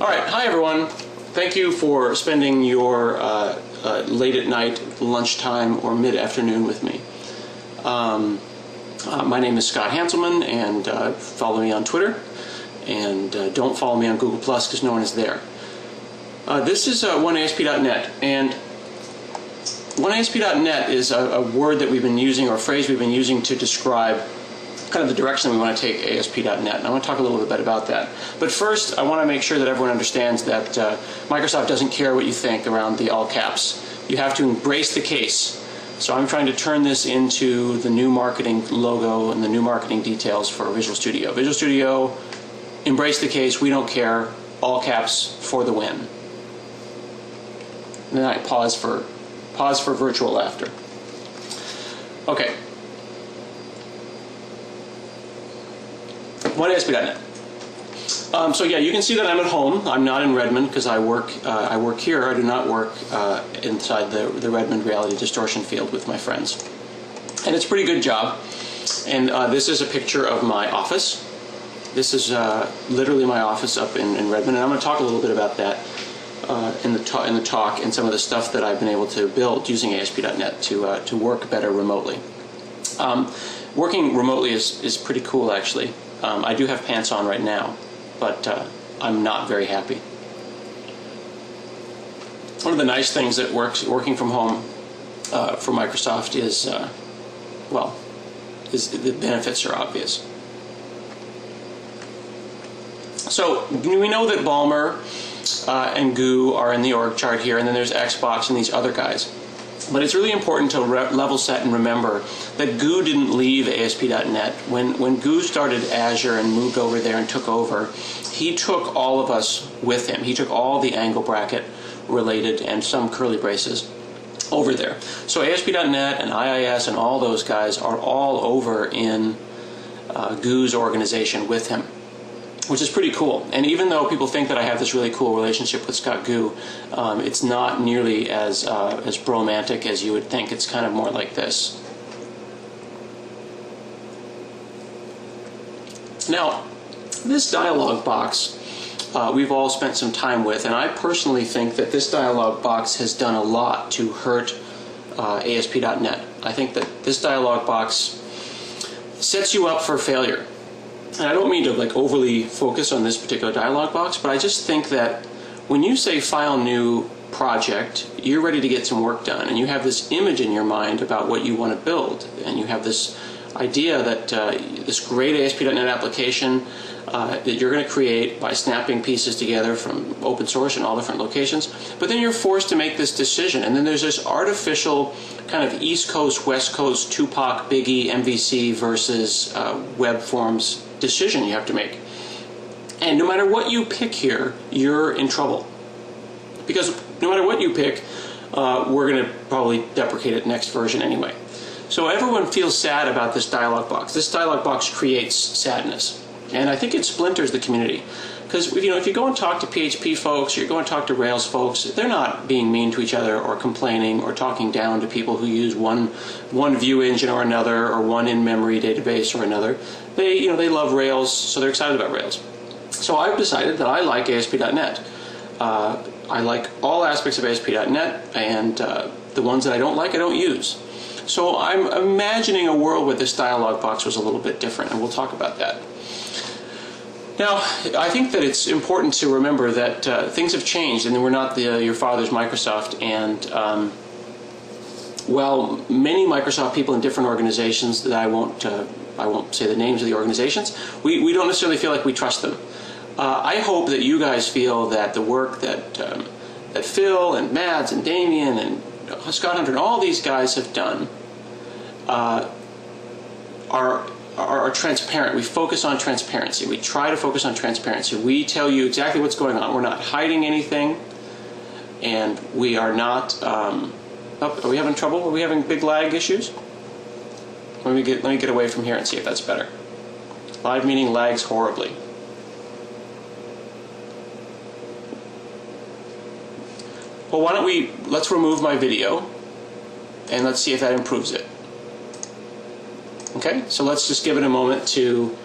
Alright, hi everyone. Thank you for spending your late at night, lunchtime, or mid-afternoon with me. My name is Scott Hanselman, and follow me on Twitter. And don't follow me on Google Plus because no one is there. This is 1aspnet, and 1aspnet is a word that we've been using, or a phrase we've been using to describe kind of the direction that we want to take aspnet, and I want to talk a little bit about that. But first, I want to make sure that everyone understands that Microsoft doesn't care what you think around the all caps. You have to embrace the case. So I'm trying to turn this into the new marketing logo and the new marketing details for Visual Studio. Visual Studio, embrace the case, we don't care, all caps for the win. And then I pause for virtual laughter. Okay. 1aspnet. So yeah, you can see that I'm at home. I'm not in Redmond because I work here. I do not work inside the Redmond reality distortion field with my friends. And it's a pretty good job. And this is a picture of my office. This is literally my office up in Redmond, and I'm going to talk a little bit about that in the talk and some of the stuff that I've been able to build using aspnet to work better remotely. Working remotely is pretty cool, actually. I do have pants on right now, but I'm not very happy. One of the nice things that working from home for Microsoft is, the benefits are obvious. So we know that Ballmer and Goo are in the org chart here, and then there's Xbox and these other guys. But it's really important to level set and remember that Goo didn't leave ASP.NET. When Goo started Azure and moved over there and took over, he took all of us with him. He took all the angle bracket related and some curly braces over there. So ASP.NET and IIS and all those guys are all over in Goo's organization with him, which is pretty cool. And even though people think that I have this really cool relationship with Scott Goo, it's not nearly as bromantic as you would think. It's kind of more like this. Now, this dialog box we've all spent some time with, and I personally think that this dialog box has done a lot to hurt ASP.NET. I think that this dialog box sets you up for failure. And I don't mean to overly focus on this particular dialog box, but I just think that when you say File New Project, you're ready to get some work done, and you have this image in your mind about what you want to build, and you have this idea that this great ASP.NET application that you're going to create by snapping pieces together from open source in all different locations, but then you're forced to make this decision, and then there's this artificial kind of East Coast, West Coast, Tupac, Biggie, MVC versus web forms decision you have to make. And no matter what you pick here, you're in trouble. Because no matter what you pick, we're going to probably deprecate it next version anyway. So everyone feels sad about this dialog box. This dialog box creates sadness. And I think it splinters the community. Because if you go and talk to PHP folks, you go and talk to Rails folks, they're not being mean to each other or complaining or talking down to people who use one view engine or another, or one in-memory database or another. They love Rails, so they're excited about Rails. So I've decided that I like ASP.NET. I like all aspects of ASP.NET, and the ones that I don't like, I don't use. So I'm imagining a world where this dialog box was a little bit different, and we'll talk about that. Now, I think that it's important to remember that things have changed, and we're not your father's Microsoft. And while many Microsoft people in different organizations that I won't say the names of the organizations, we don't necessarily feel like we trust them. I hope that you guys feel that the work that Phil and Mads and Damien and Scott Hunter and all these guys have done are transparent. We focus on transparency. We try to focus on transparency. We tell you exactly what's going on. We're not hiding anything, and we are not. Are we having trouble? Are we having big lag issues? Let me get away from here and see if that's better. Live meeting lags horribly. Well, why don't let's remove my video, and let's see if that improves it. Okay, so let's just give it a moment to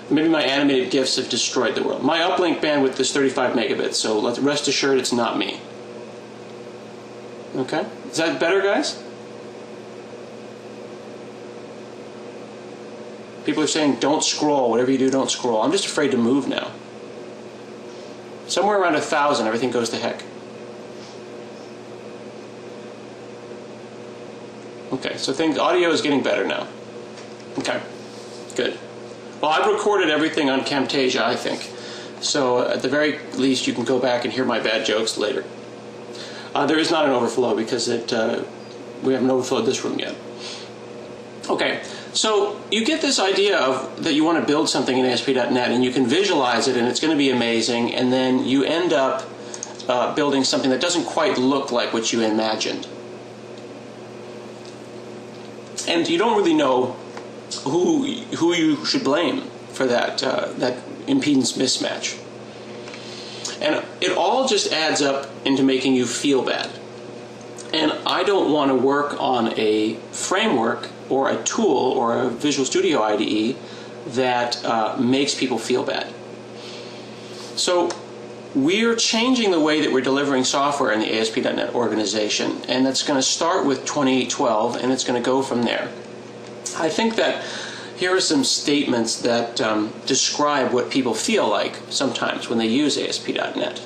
Maybe my animated GIFs have destroyed the world. My uplink bandwidth is 35 megabits, so rest assured it's not me. Okay? Is that better, guys? People are saying, don't scroll. Whatever you do, don't scroll. I'm just afraid to move now. Somewhere around 1,000, everything goes to heck. Okay, so audio is getting better now. Okay, good. Well, I've recorded everything on Camtasia, I think. So at the very least, you can go back and hear my bad jokes later. There is not an overflow because we haven't overflowed this room yet. Okay, so you get this idea of that you want to build something in ASP.NET, and you can visualize it, and it's going to be amazing, and then you end up building something that doesn't quite look like what you imagined. And you don't really know who you should blame for that impedance mismatch. And it all just adds up into making you feel bad. And I don't want to work on a framework or a tool or a Visual Studio IDE that makes people feel bad. So we're changing the way that we're delivering software in the ASP.NET organization, and that's going to start with 2012, and it's going to go from there. I think that here are some statements that describe what people feel like sometimes when they use ASP.NET.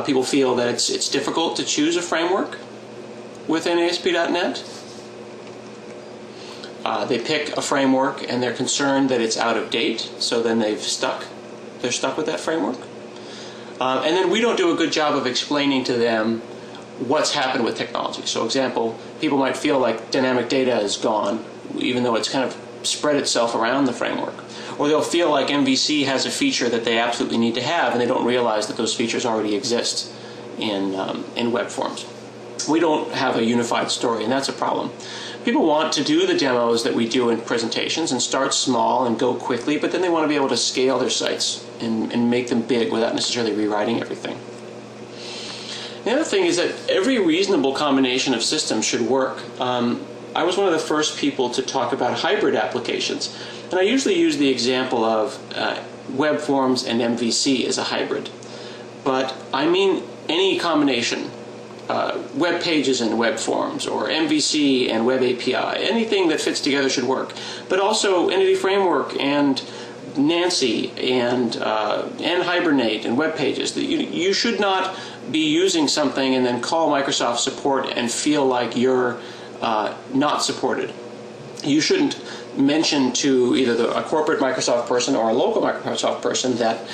People feel that it's difficult to choose a framework within ASP.NET. They pick a framework and they're concerned that it's out of date, so then they're stuck with that framework. And then we don't do a good job of explaining to them what's happened with technology. So, example, people might feel like dynamic data is gone, even though it's kind of spread itself around the framework. Or they'll feel like MVC has a feature that they absolutely need to have, and they don't realize that those features already exist in web forms. We don't have a unified story, and that's a problem. People want to do the demos that we do in presentations and start small and go quickly, but then they want to be able to scale their sites and make them big without necessarily rewriting everything. The other thing is that every reasonable combination of systems should work. I was one of the first people to talk about hybrid applications, and I usually use the example of web forms and MVC as a hybrid. But I mean any combination, web pages and web forms, or MVC and web API, anything that fits together should work. But also Entity Framework and Nancy and Hibernate and web pages. You should not be using something and then call Microsoft support and feel like you're not supported. You shouldn't mention to either a corporate Microsoft person or a local Microsoft person that,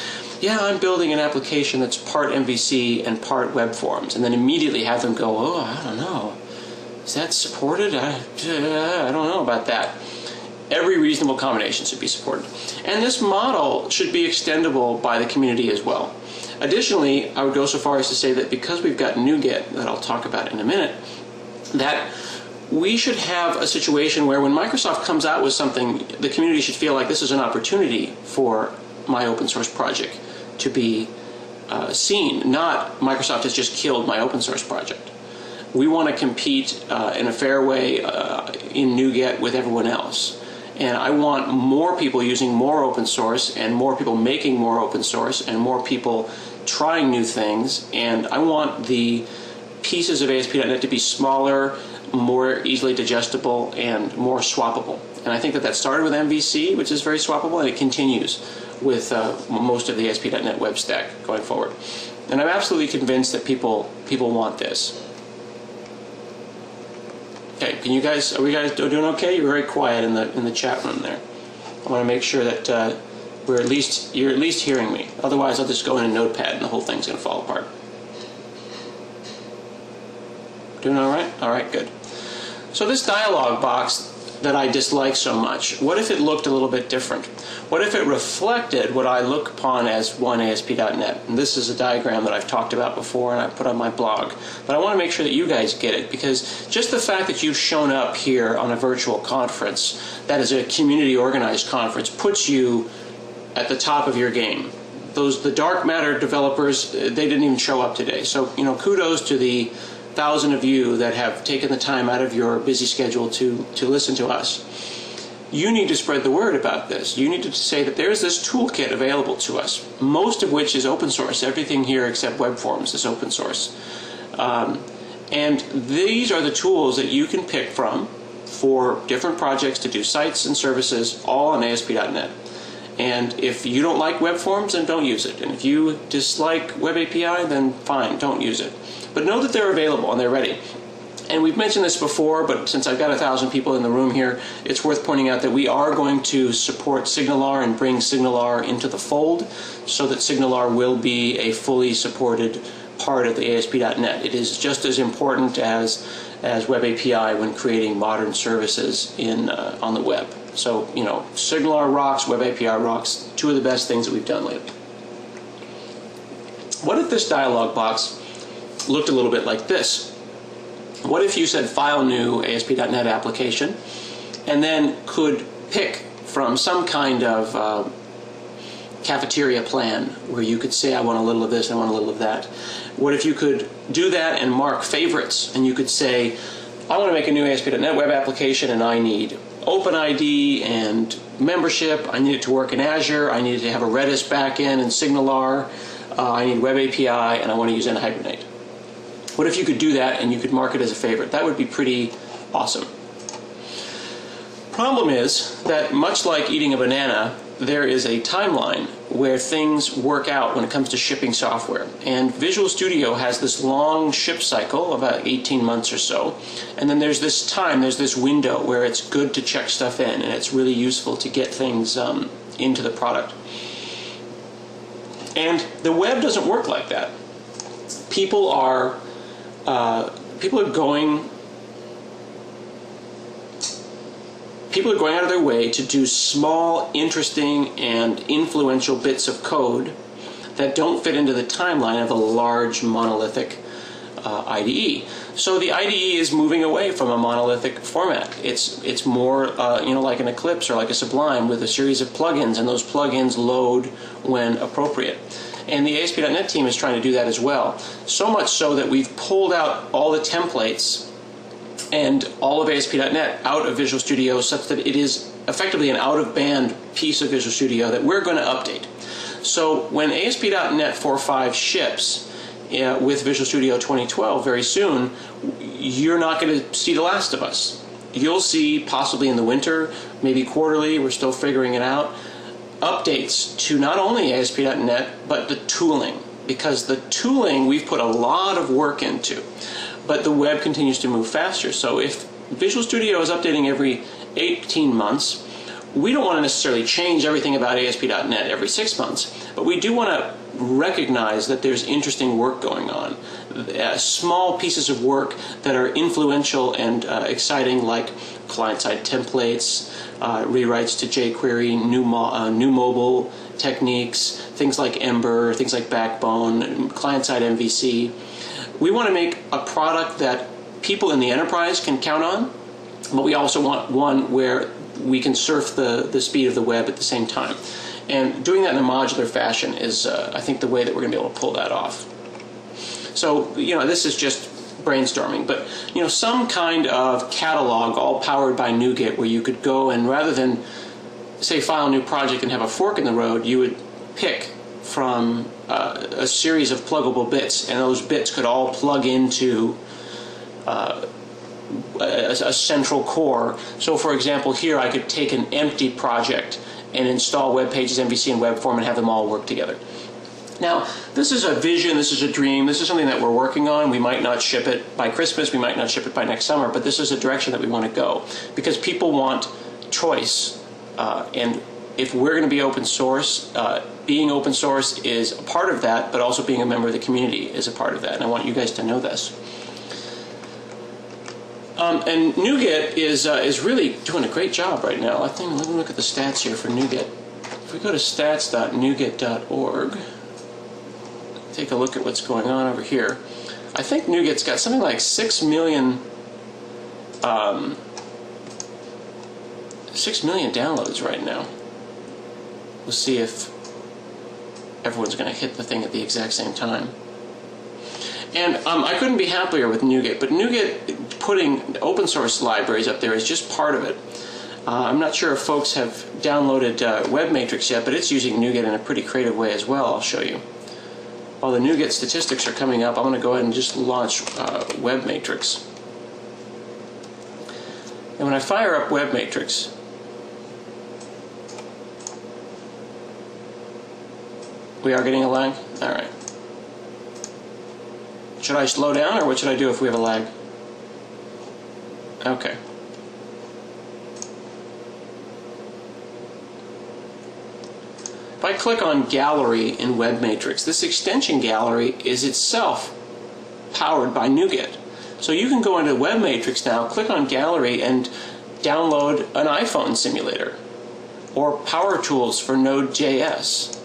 yeah, I'm building an application that's part MVC and part web forms, and then immediately have them go, oh, I don't know, is that supported? I don't know about that. Every reasonable combination should be supported. And this model should be extendable by the community as well. Additionally, I would go so far as to say that because we've got NuGet, that I'll talk about in a minute, that we should have a situation where when Microsoft comes out with something, the community should feel like this is an opportunity for my open source project to be seen, not Microsoft has just killed my open source project. We want to compete in a fair way in NuGet with everyone else. And I want more people using more open source, and more people making more open source, and more people trying new things. And I want the pieces of ASP.NET to be smaller, more easily digestible, and more swappable. And I think that started with MVC, which is very swappable, and it continues with most of the ASP.NET web stack going forward. And I'm absolutely convinced that people want this. Okay, are we guys doing okay? You're very quiet in the chat room there. I want to make sure that you're at least hearing me. Otherwise, I'll just go in a notepad and the whole thing's going to fall apart. Doing all right? All right, good. So this dialog box that I dislike so much, what if it looked a little bit different? What if it reflected what I look upon as one ASP.NET? And this is a diagram that I've talked about before and I put on my blog. But I want to make sure that you guys get it, because just the fact that you've shown up here on a virtual conference, that is a community organized conference, puts you at the top of your game. The dark matter developers, they didn't even show up today. So, kudos to the 1,000 of you that have taken the time out of your busy schedule to listen to us. you need to spread the word about this. You need to say that there's this toolkit available to us, most of which is open source. Everything here except web forms is open source. And these are the tools that you can pick from for different projects to do sites and services, all on ASP.NET. And if you don't like web forms, then don't use it. And if you dislike Web API, then fine, don't use it. But know that they're available and they're ready. And we've mentioned this before, but since I've got 1,000 people in the room here, it's worth pointing out that we are going to support SignalR and bring SignalR into the fold so that SignalR will be a fully supported part of the ASP.NET. It is just as important as Web API when creating modern services on the web. So, you know, SignalR rocks, Web API rocks, two of the best things that we've done lately. What if this dialog box looked a little bit like this? What if you said File New ASP.NET Application and then could pick from some kind of cafeteria plan where you could say I want a little of this, I want a little of that. What if you could do that and mark favorites, and you could say I want to make a new ASP.NET web application and I need OpenID and membership, I need it to work in Azure, I need it to have a Redis backend and SignalR, I need Web API, and I want to use NHibernate. What if you could do that and you could mark it as a favorite? That would be pretty awesome. Problem is that much like eating a banana, there is a timeline where things work out when it comes to shipping software. And Visual Studio has this long ship cycle, about 18 months or so. And then there's this time, there's this window where it's good to check stuff in and it's really useful to get things into the product. And the web doesn't work like that. People are going out of their way to do small, interesting, and influential bits of code that don't fit into the timeline of a large monolithic IDE. So the IDE is moving away from a monolithic format. It's more like an Eclipse or like a Sublime with a series of plugins, and those plugins load when appropriate. And the ASP.NET team is trying to do that as well. So much so that we've pulled out all the templates and all of ASP.NET out of Visual Studio such that it is effectively an out-of-band piece of Visual Studio that we're going to update. So when ASP.NET 4.5 ships with Visual Studio 2012 very soon, you're not going to see the last of us. You'll see, possibly in the winter, maybe quarterly, we're still figuring it out, updates to not only ASP.NET but the tooling, because the tooling we've put a lot of work into, but the web continues to move faster. So if Visual Studio is updating every 18 months, we don't want to necessarily change everything about ASP.NET every 6 months, but we do want to recognize that there's interesting work going on. Small pieces of work that are influential and exciting, like client-side templates, rewrites to jQuery, new mobile techniques, things like Ember, things like Backbone, client-side MVC. We want to make a product that people in the enterprise can count on, but we also want one where we can surf the speed of the web at the same time. And doing that in a modular fashion is, I think, the way that we're going to be able to pull that off. So, this is just brainstorming, but, some kind of catalog all powered by NuGet where you could go and rather than, say, file a new project and have a fork in the road, you would pick from a series of pluggable bits, and those bits could all plug into a central core. So, for example, here I could take an empty project and install web pages, MVC, and web form and have them all work together. Now, this is a vision, this is a dream, this is something that we're working on. We might not ship it by Christmas, we might not ship it by next summer, but this is a direction that we want to go because people want choice. And if we're going to be open source, being open source is a part of that, but also being a member of the community is a part of that, and I want you guys to know this. And NuGet is really doing a great job right now. Let me look at the stats here for NuGet. If we go to stats.nuget.org, take a look at what's going on over here. I think NuGet's got something like 6 million downloads right now. We'll see if everyone's going to hit the thing at the exact same time. And I couldn't be happier with NuGet, but NuGet putting open source libraries up there is just part of it. I'm not sure if folks have downloaded WebMatrix yet, but it's using NuGet in a pretty creative way as well. I'll show you. While the NuGet statistics are coming up, I'm going to go ahead and just launch WebMatrix. And when I fire up WebMatrix, we are getting a lag? All right. Should I slow down, or what should I do if we have a lag? Okay. If I click on Gallery in WebMatrix, this extension gallery is itself powered by NuGet. So you can go into WebMatrix now, click on Gallery, and download an iPhone simulator or Power Tools for Node.js,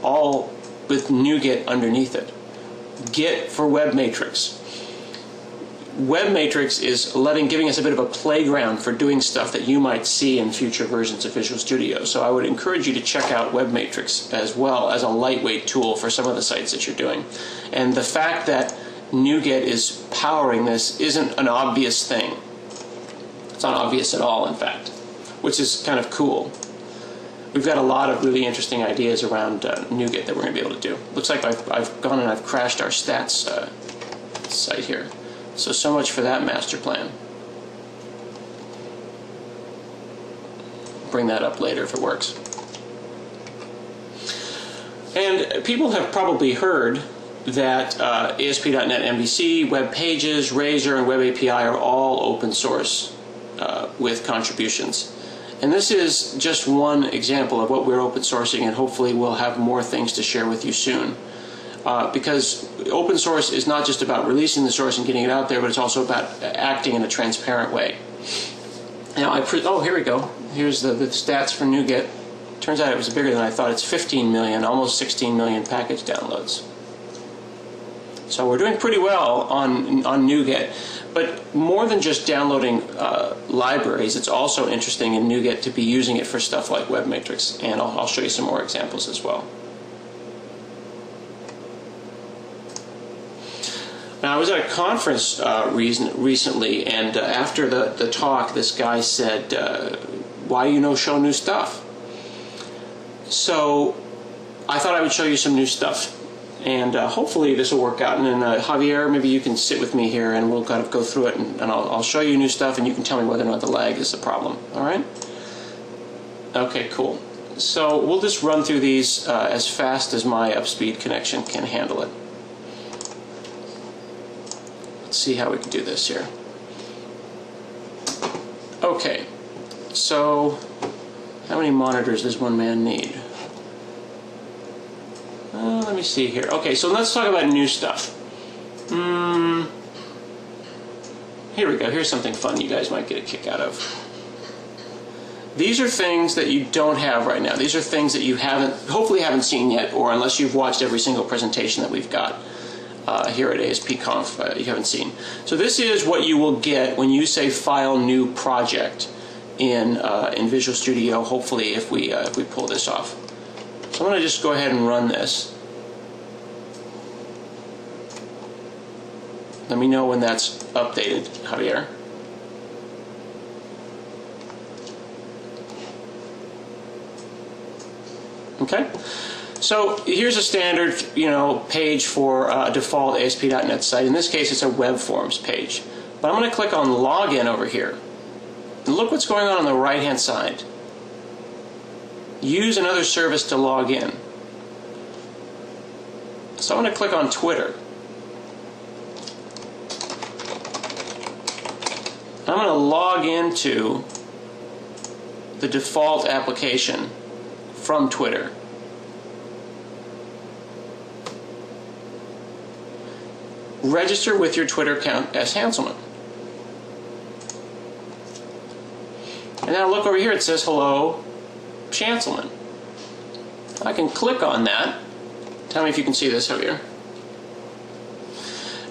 all with NuGet underneath it. Git for WebMatrix. WebMatrix is giving us a bit of a playground for doing stuff that you might see in future versions of Visual Studio. So I would encourage you to check out WebMatrix as well as a lightweight tool for some of the sites that you're doing. And the fact that NuGet is powering this isn't an obvious thing. It's not obvious at all, in fact, which is kind of cool. We've got a lot of really interesting ideas around NuGet that we're going to be able to do. Looks like I've gone and I've crashed our stats site here. So much for that master plan. Bring that up later if it works. And people have probably heard that ASP.NET MVC, Web Pages, Razor, and Web API are all open source with contributions. And this is just one example of what we're open sourcing, and hopefully we'll have more things to share with you soon. Because open source is not just about releasing the source and getting it out there, but it's also about acting in a transparent way. Now, oh, here we go. Here's the stats for NuGet. Turns out it was bigger than I thought. It's 15 million, almost 16 million package downloads. So we're doing pretty well on NuGet. But more than just downloading libraries, it's also interesting in NuGet to be using it for stuff like WebMatrix. And I'll show you some more examples as well. Now, I was at a conference recently, and after the talk, this guy said, why you no show new stuff? So I thought I would show you some new stuff. And hopefully this will work out. And then Javier, maybe you can sit with me here and we'll kind of go through it, and I'll show you new stuff, and you can tell me whether or not the lag is the problem. All right? Okay, cool. So we'll just run through these as fast as my upspeed connection can handle it. Let's see how we can do this here. Okay, so how many monitors does one man need? Let me see here. Okay, so let's talk about new stuff. Here we go. Here's something fun you guys might get a kick out of. These are things that you don't have right now. These are things that you hopefully haven't seen yet, or unless you've watched every single presentation that we've got here at aspConf, you haven't seen. So this is what you will get when you say File New Project in Visual Studio. Hopefully, if we pull this off. So I'm going to just go ahead and run this. Let me know when that's updated, Javier. Okay. So here's a standard, page for a default ASP.NET site. In this case, it's a web forms page. But I'm going to click on Login over here. And look what's going on the right-hand side. Use another service to log in. So I'm going to click on Twitter. I'm going to log into the default application from Twitter. Register with your Twitter account as Hanselman. And now look over here, it says hello, Hanselman. I can click on that. Tell me if you can see this over here.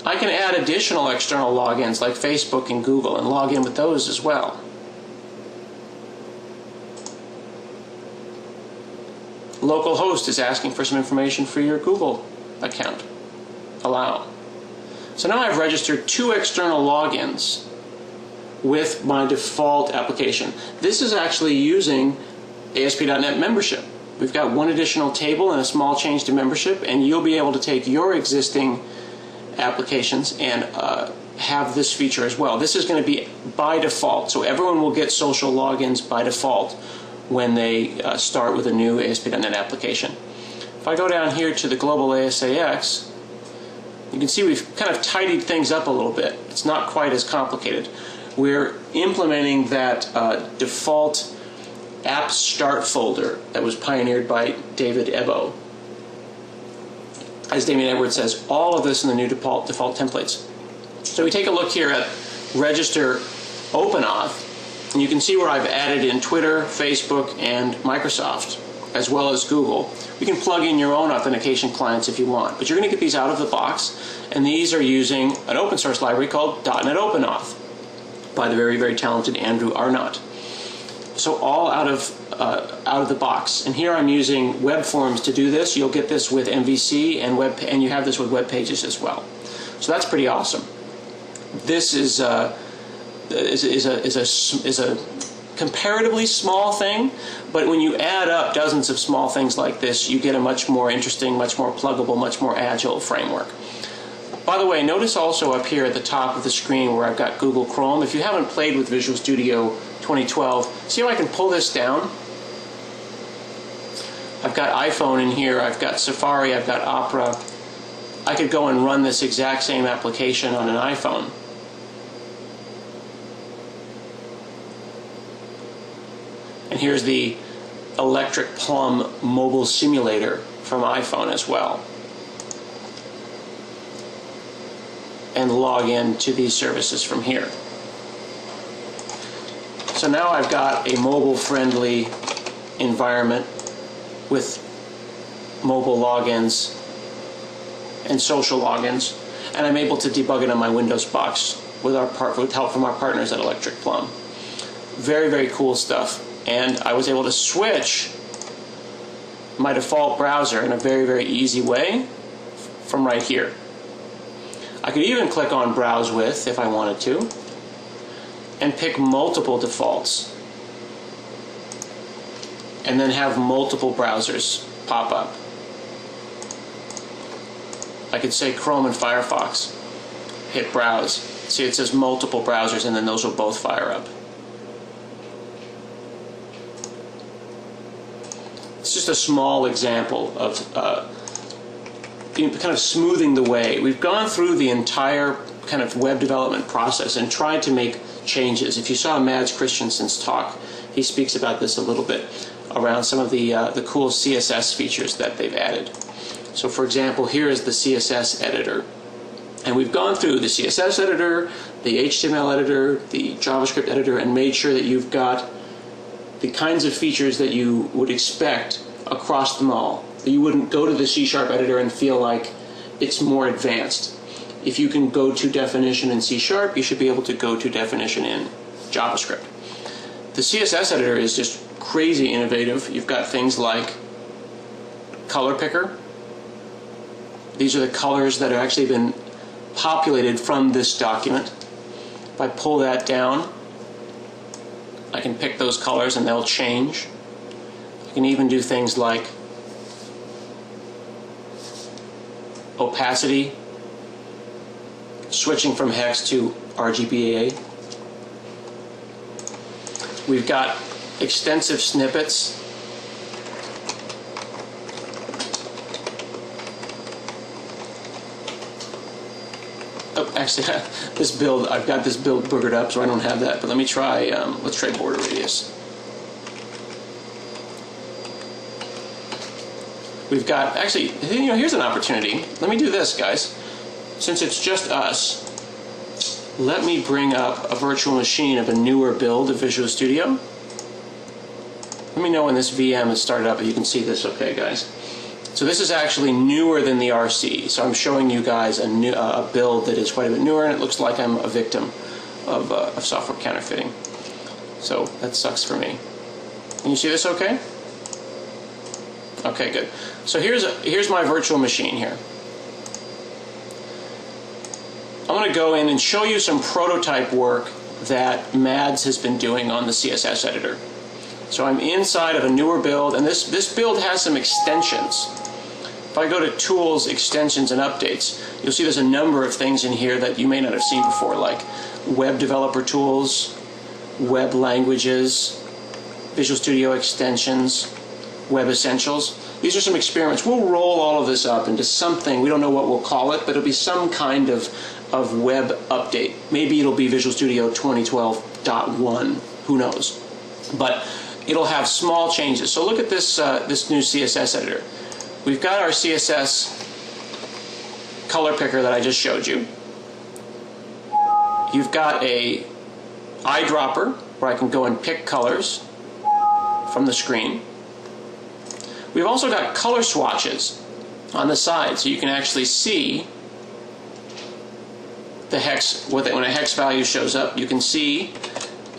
I can add additional external logins like Facebook and Google and log in with those as well. Localhost is asking for some information for your Google account. Allow. So now I've registered 2 external logins with my default application. This is actually using ASP.NET membership. We've got one additional table and a small change to membership, and you'll be able to take your existing applications and have this feature as well. This is going to be by default, so everyone will get social logins by default when they start with a new ASP.NET application. If I go down here to the global ASAX, you can see we've kind of tidied things up a little bit. It's not quite as complicated. We're implementing that default app start folder that was pioneered by David Ebo. As Damien Edwards says, all of this in the new default templates. So we take a look here at register OpenAuth, and you can see where I've added in Twitter, Facebook, and Microsoft, as well as Google. You can plug in your own authentication clients if you want, but you're going to get these out of the box, and these are using an open source library called .NET OpenAuth by the very, very talented Andrew Arnott. So all out of the box. And here I'm using web forms to do this. You'll get this with MVC and you have this with web pages as well. So that's pretty awesome. This is a comparatively small thing, but when you add up dozens of small things like this, you get a much more interesting, much more pluggable, much more agile framework. By the way, notice also up here at the top of the screen where I've got Google Chrome. If you haven't played with Visual Studio 2012, see how I can pull this down? I've got iPhone in here, I've got Safari, I've got Opera. I could go and run this exact same application on an iPhone. And here's the Electric Plum mobile simulator from iPhone as well. And log in to these services from here. So now I've got a mobile-friendly environment with mobile logins and social logins, and I'm able to debug it on my Windows box with help from our partners at Electric Plum. Very, very cool stuff. And I was able to switch my default browser in a very, very easy way from right here. I could even click on Browse With if I wanted to, and pick multiple defaults, and then have multiple browsers pop up. I could say Chrome and Firefox, hit Browse. See, it says multiple browsers, and then those will both fire up. It's just a small example of kind of smoothing the way. We've gone through the entire kind of web development process and tried to make changes. If you saw Mads Christensen's talk, he speaks about this a little bit around some of the cool CSS features that they've added. So for example, here is the CSS editor. And we've gone through the CSS editor, the HTML editor, the JavaScript editor, and made sure that you've got the kinds of features that you would expect across them all. That you wouldn't go to the C# editor and feel like it's more advanced. If you can go to definition in C#, you should be able to go to definition in JavaScript. The CSS editor is just crazy innovative. You've got things like color picker. These are the colors that have actually been populated from this document. If I pull that down, I can pick those colors and they'll change. I can even do things like opacity, switching from hex to RGBA. We've got extensive snippets. Oh, actually, this build, I've got this build boogered up, so I don't have that. But let me try, let's try border radius. We've got, actually, here's an opportunity. Let me do this, guys. Since it's just us, let me bring up a virtual machine of a newer build of Visual Studio. Let me know when this VM is started up, if you can see this okay, guys. So this is actually newer than the RC. So I'm showing you guys a build that is quite a bit newer, and it looks like I'm a victim of software counterfeiting. So that sucks for me. Can you see this okay? Okay, good. So here's my virtual machine here. I'm going to go in and show you some prototype work that Mads has been doing on the CSS editor. So I'm inside of a newer build, and this build has some extensions. If I go to Tools, Extensions, and Updates, you'll see there's a number of things in here that you may not have seen before, like Web Developer Tools, Web Languages, Visual Studio Extensions, Web Essentials. These are some experiments. We'll roll all of this up into something. We don't know what we'll call it, but it'll be some kind of web update. Maybe it'll be Visual Studio 2012.1. Who knows? But it'll have small changes. So look at this, this new CSS editor. We've got our CSS color picker that I just showed you. You've got a eyedropper where I can go and pick colors from the screen. We've also got color swatches on the side, so you can actually see the hex. When a hex value shows up, you can see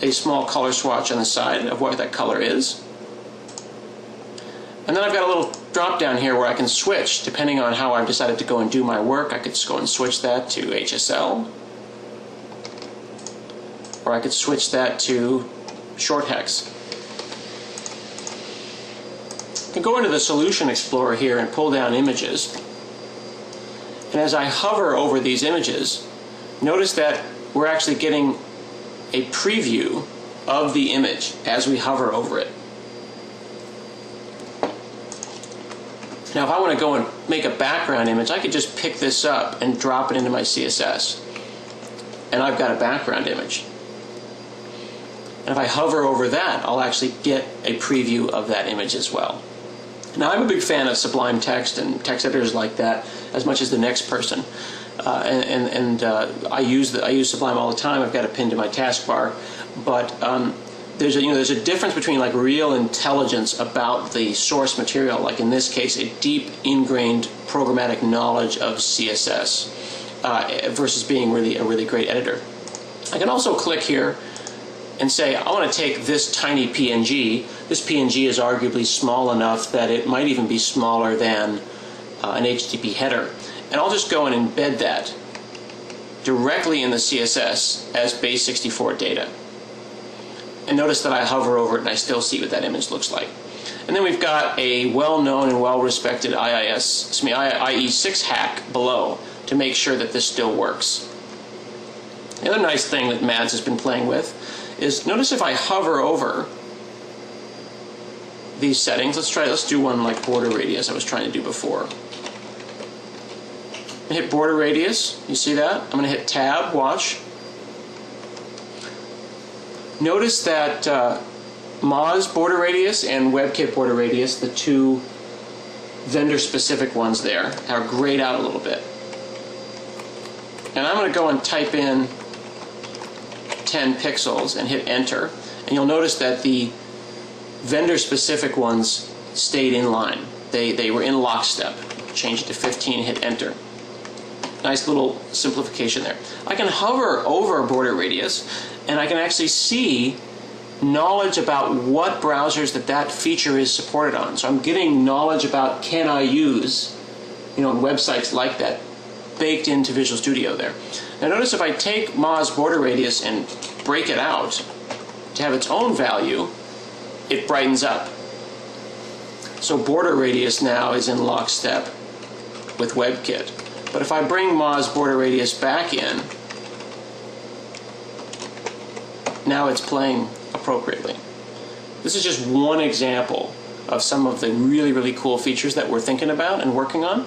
a small color swatch on the side of what that color is. And then I've got a little drop down here where I can switch depending on how I've decided to go and do my work. I could just go and switch that to HSL, or I could switch that to short hex. I can go into the Solution Explorer here and pull down images. And as I hover over these images, notice that we're actually getting a preview of the image as we hover over it. Now if I want to go and make a background image, I could just pick this up and drop it into my CSS. And I've got a background image. And if I hover over that, I'll actually get a preview of that image as well. Now I'm a big fan of Sublime Text and text editors like that as much as the next person. I use Sublime all the time. I've got it pinned to my taskbar, but there's a difference between like real intelligence about the source material, like in this case, a deep ingrained programmatic knowledge of CSS, versus being a really great editor. I can also click here and say I want to take this tiny PNG. This PNG is arguably small enough that it might even be smaller than an HTTP header. And I'll just go and embed that directly in the CSS as base64 data. And notice that I hover over it and I still see what that image looks like. And then we've got a well-known and well-respected IE6 hack below to make sure that this still works. The other nice thing that Mads has been playing with is, notice if I hover over these settings, let's do one like border radius I was trying to do before. I'm going to hit border radius, you see that? I'm going to hit tab, watch. Notice that Moz border radius and WebKit border radius, the two vendor-specific ones there, are grayed out a little bit. And I'm going to go and type in 10 pixels and hit enter, and you'll notice that the vendor-specific ones stayed in line. They were in lockstep. Change it to 15, hit enter. Nice little simplification there. I can hover over border radius and I can actually see knowledge about what browsers that feature is supported on. So I'm getting knowledge about can I use, websites like that baked into Visual Studio there. Now notice if I take Moz border radius and break it out to have its own value, it brightens up. So border radius now is in lockstep with WebKit. But if I bring Moz border radius back in, now it's playing appropriately. This is just one example of some of the really, really cool features that we're thinking about and working on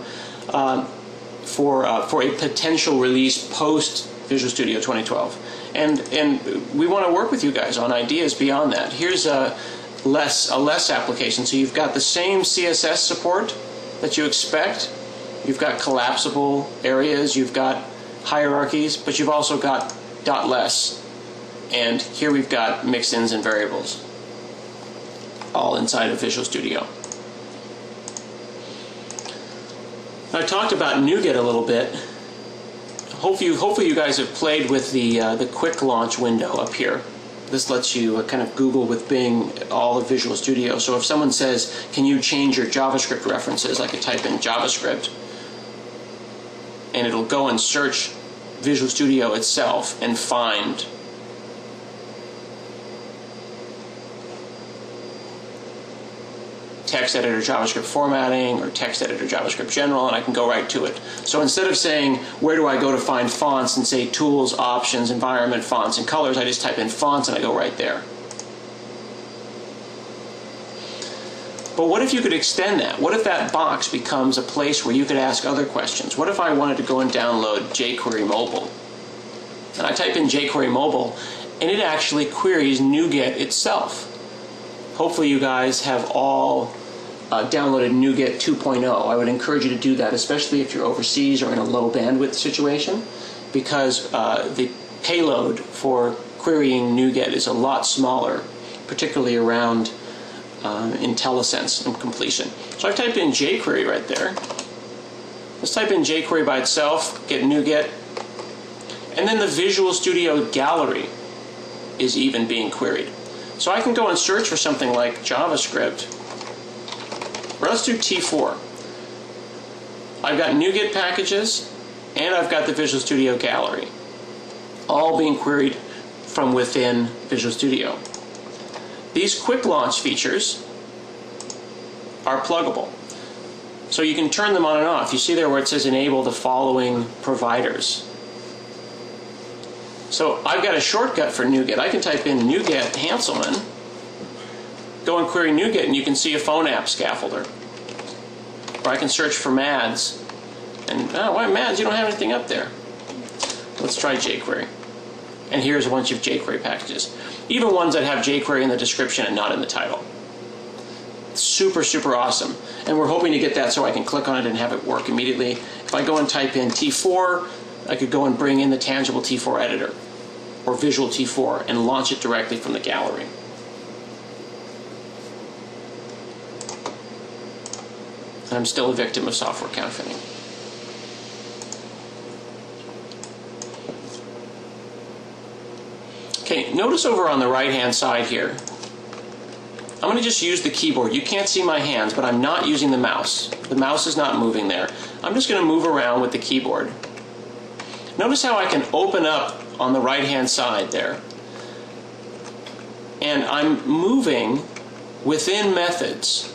for a potential release post Visual Studio 2012. And we want to work with you guys on ideas beyond that. Here's a less application. So you've got the same CSS support that you expect. You've got collapsible areas, you've got hierarchies, but you've also got .less. And here we've got mix-ins and variables, all inside of Visual Studio. I talked about NuGet a little bit. Hopefully you guys have played with the quick launch window up here. This lets you kind of Google with Bing all of Visual Studio. So if someone says, can you change your JavaScript references, I could type in JavaScript, and it'll go and search Visual Studio itself and find text editor JavaScript formatting or text editor JavaScript general, and I can go right to it. So instead of saying, where do I go to find fonts, and say tools, options, environment, fonts, and colors, I just type in fonts and I go right there. But what if you could extend that? What if that box becomes a place where you could ask other questions? What if I wanted to go and download jQuery Mobile? And I type in jQuery Mobile, and it actually queries NuGet itself. Hopefully you guys have all downloaded NuGet 2.0. I would encourage you to do that, especially if you're overseas or in a low bandwidth situation, because the payload for querying NuGet is a lot smaller, particularly around IntelliSense and completion. So I've typed in jQuery right there. Let's type in jQuery by itself, get NuGet, and then the Visual Studio Gallery is even being queried. So I can go and search for something like JavaScript, or let's do T4. I've got NuGet packages, and I've got the Visual Studio Gallery, all being queried from within Visual Studio. These quick launch features are pluggable. So you can turn them on and off. You see there where it says enable the following providers. So I've got a shortcut for NuGet. I can type in NuGet Hanselman, go and query NuGet, and you can see a phone app scaffolder. Or I can search for MADS. And, oh, why MADS? You don't have anything up there. Let's try jQuery. And here's a bunch of jQuery packages. Even ones that have jQuery in the description and not in the title. Super, super awesome. And we're hoping to get that so I can click on it and have it work immediately. If I go and type in T4, I could go and bring in the Tangible T4 editor or Visual T4 and launch it directly from the gallery. And I'm still a victim of software counterfeiting. Okay, notice over on the right-hand side here, I'm going to just use the keyboard. You can't see my hands, but I'm not using the mouse. The mouse is not moving there. I'm just going to move around with the keyboard. Notice how I can open up on the right-hand side there. And I'm moving within methods.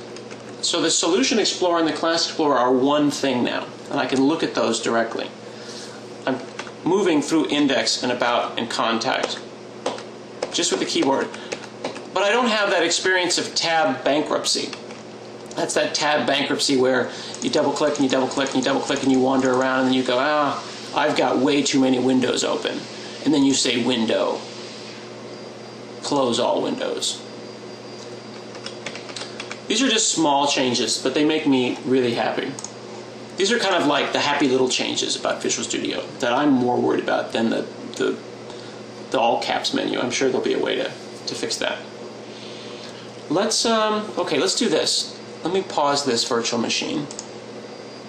So the Solution Explorer and the Class Explorer are one thing now, and I can look at those directly. I'm moving through index and about and contact just with the keyboard. But I don't have that experience of tab bankruptcy. That's that tab bankruptcy where you double-click and you double-click and you double-click and you wander around and then you go, I've got way too many windows open. And then you say window. Close all windows. These are just small changes, but they make me really happy. These are kind of like the happy little changes about Visual Studio that I'm more worried about than the all caps menu. I'm sure there'll be a way to fix that. Let's do this. Let me pause this virtual machine.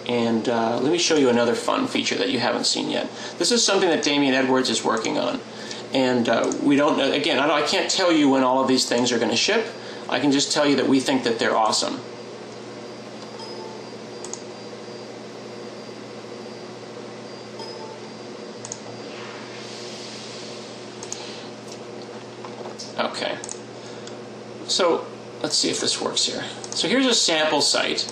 And let me show you another fun feature that you haven't seen yet. This is something that Damien Edwards is working on. And we don't know, again, I can't tell you when all of these things are going to ship. I can just tell you that we think that they're awesome. Okay. So let's see if this works here. So here's a sample site.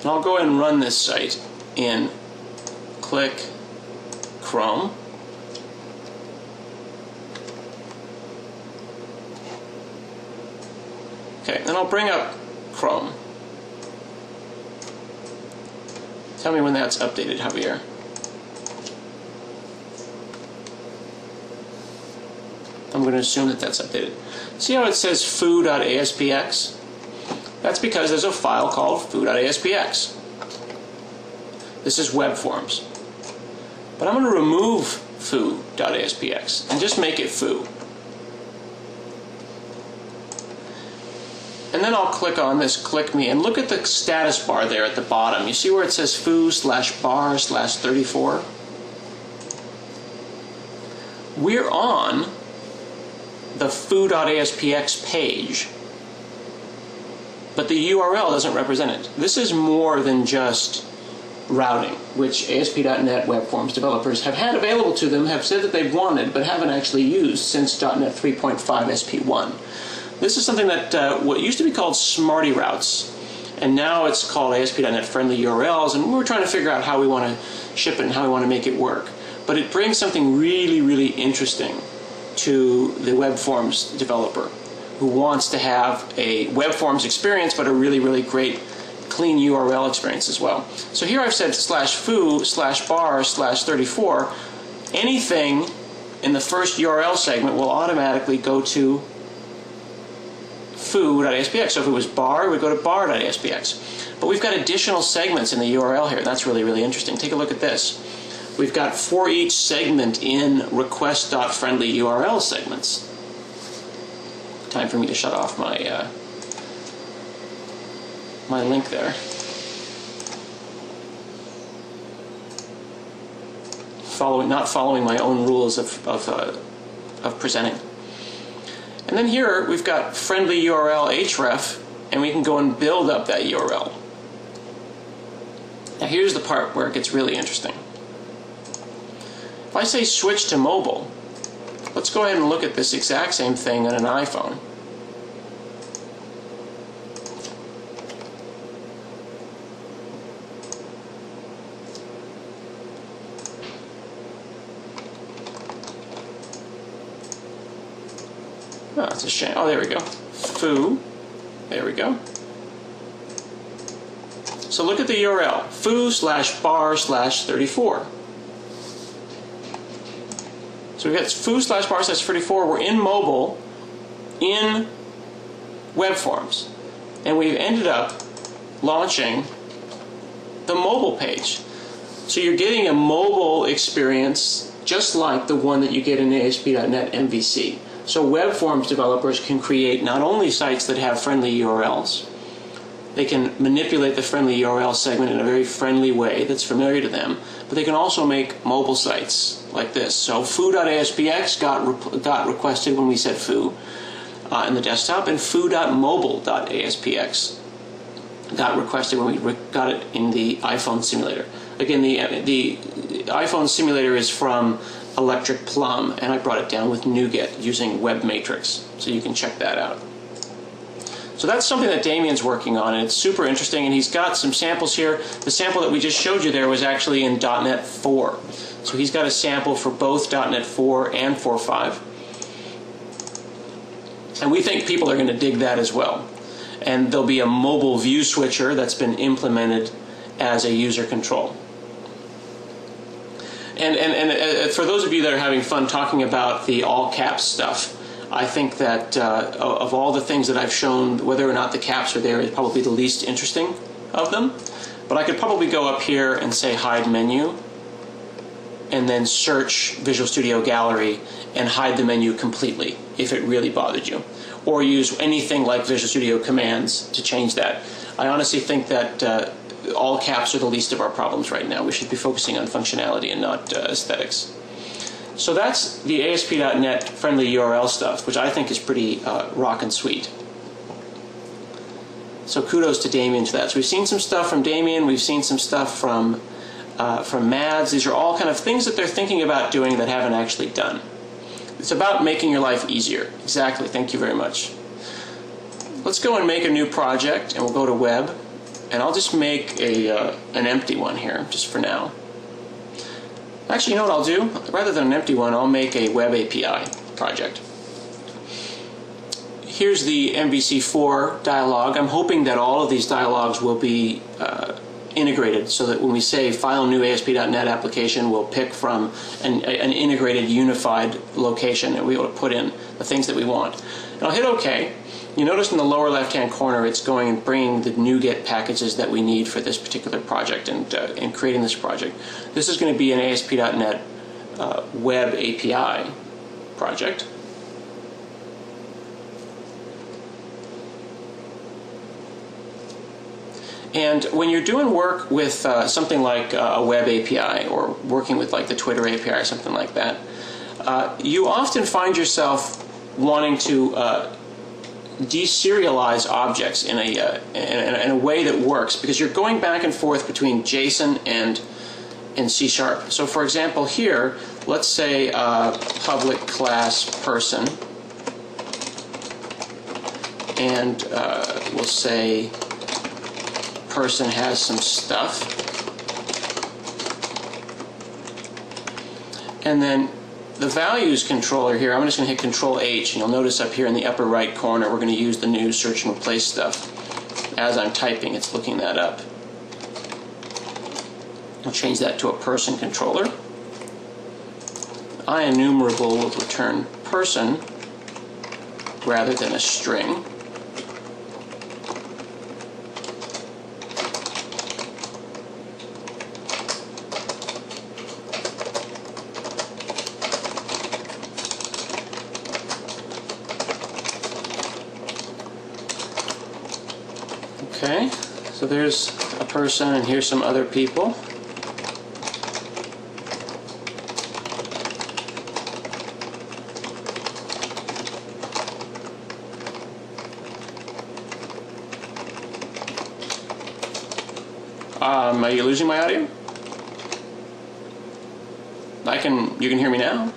And I'll go ahead and run this site in click Chrome. Okay, then I'll bring up Chrome. Tell me when that's updated, Javier. I'm going to assume that that's updated. See how it says foo.aspx? That's because there's a file called foo.aspx. This is web forms. But I'm going to remove foo.aspx and just make it foo. And then I'll click on this click me and look at the status bar there at the bottom. You see where it says foo/bar/34? We're on the foo.aspx page, but the URL doesn't represent it. This is more than just routing, which ASP.NET Web Forms developers have had available to them, have said that they've wanted, but haven't actually used since .NET 3.5 SP1. This is something that what used to be called Smarty Routes, and now it's called ASP.NET Friendly URLs, and we're trying to figure out how we want to ship it and how we want to make it work. But it brings something really, really interesting to the web forms developer who wants to have a web forms experience, but a really, really great clean URL experience as well. So here I've said /foo/bar/34. Anything in the first URL segment will automatically go to foo.aspx. So if it was bar, it would go to bar.aspx. But we've got additional segments in the URL here. That's really, really interesting. Take a look at this. We've got for each segment in request.friendlyURL segments. Time for me to shut off my my link there. Not following my own rules of presenting. And then here we've got friendly URL href, and we can go and build up that URL. Now here's the part where it gets really interesting. If I say switch to mobile, let's go ahead and look at this exact same thing on an iPhone. Oh, it's a shame. Oh, there we go. Foo. There we go. So look at the URL. foo/bar/34. So we've got foo/bar/34. We're in mobile, in web forms. And we've ended up launching the mobile page. So you're getting a mobile experience just like the one that you get in ASP.NET MVC. So web forms developers can create not only sites that have friendly URLs, they can manipulate the friendly URL segment in a very friendly way that's familiar to them, but they can also make mobile sites like this. So foo.aspx got requested when we said foo in the desktop, and foo.mobile.aspx got requested when we got it in the iPhone simulator. Again, the iPhone simulator is from Electric Plum, and I brought it down with NuGet using Web Matrix, so you can check that out. So that's something that Damien's working on, and it's super interesting, and he's got some samples here. The sample that we just showed you there was actually in .NET 4. So he's got a sample for both .NET 4 and 4.5. And we think people are going to dig that as well. And there'll be a mobile view switcher that's been implemented as a user control. And for those of you that are having fun talking about the all caps stuff, I think that of all the things that I've shown, whether or not the caps are there is probably the least interesting of them. But I could probably go up here and say hide menu, and then search Visual Studio Gallery and hide the menu completely if it really bothered you. Or use anything like Visual Studio commands to change that. I honestly think that all caps are the least of our problems right now. We should be focusing on functionality and not aesthetics. So that's the ASP.NET friendly URL stuff, which I think is pretty rockin' sweet. So kudos to Damien for that. So we've seen some stuff from Damien, we've seen some stuff from Mads. These are all kind of things that they're thinking about doing that haven't actually done. It's about making your life easier. Exactly, thank you very much. Let's go and make a new project, and we'll go to web. And I'll just make an empty one here, just for now. Actually, you know what I'll do? Rather than an empty one, I'll make a web API project. Here's the MVC4 dialog. I'm hoping that all of these dialogs will be integrated so that when we say file new ASP.NET application, we'll pick from an integrated, unified location and we'll be able to put in the things that we want. And I'll hit OK. You notice in the lower left-hand corner it's going and bringing the NuGet packages that we need for this particular project and creating this project. This is going to be an ASP.NET Web API project. And when you're doing work with something like a web API or working with like the Twitter API or something like that, you often find yourself wanting to deserialize objects in a way that works because you're going back and forth between JSON and C#. So for example here, let's say public class person, and we'll say person has some stuff. And then the values controller here, I'm just going to hit Control H, and you'll notice up here in the upper right corner we're going to use the new search and replace stuff. As I'm typing, it's looking that up. I'll change that to a person controller. IEnumerable will return person rather than a string. Okay, so there's a person and here's some other people. Are you losing my audio? You can hear me now?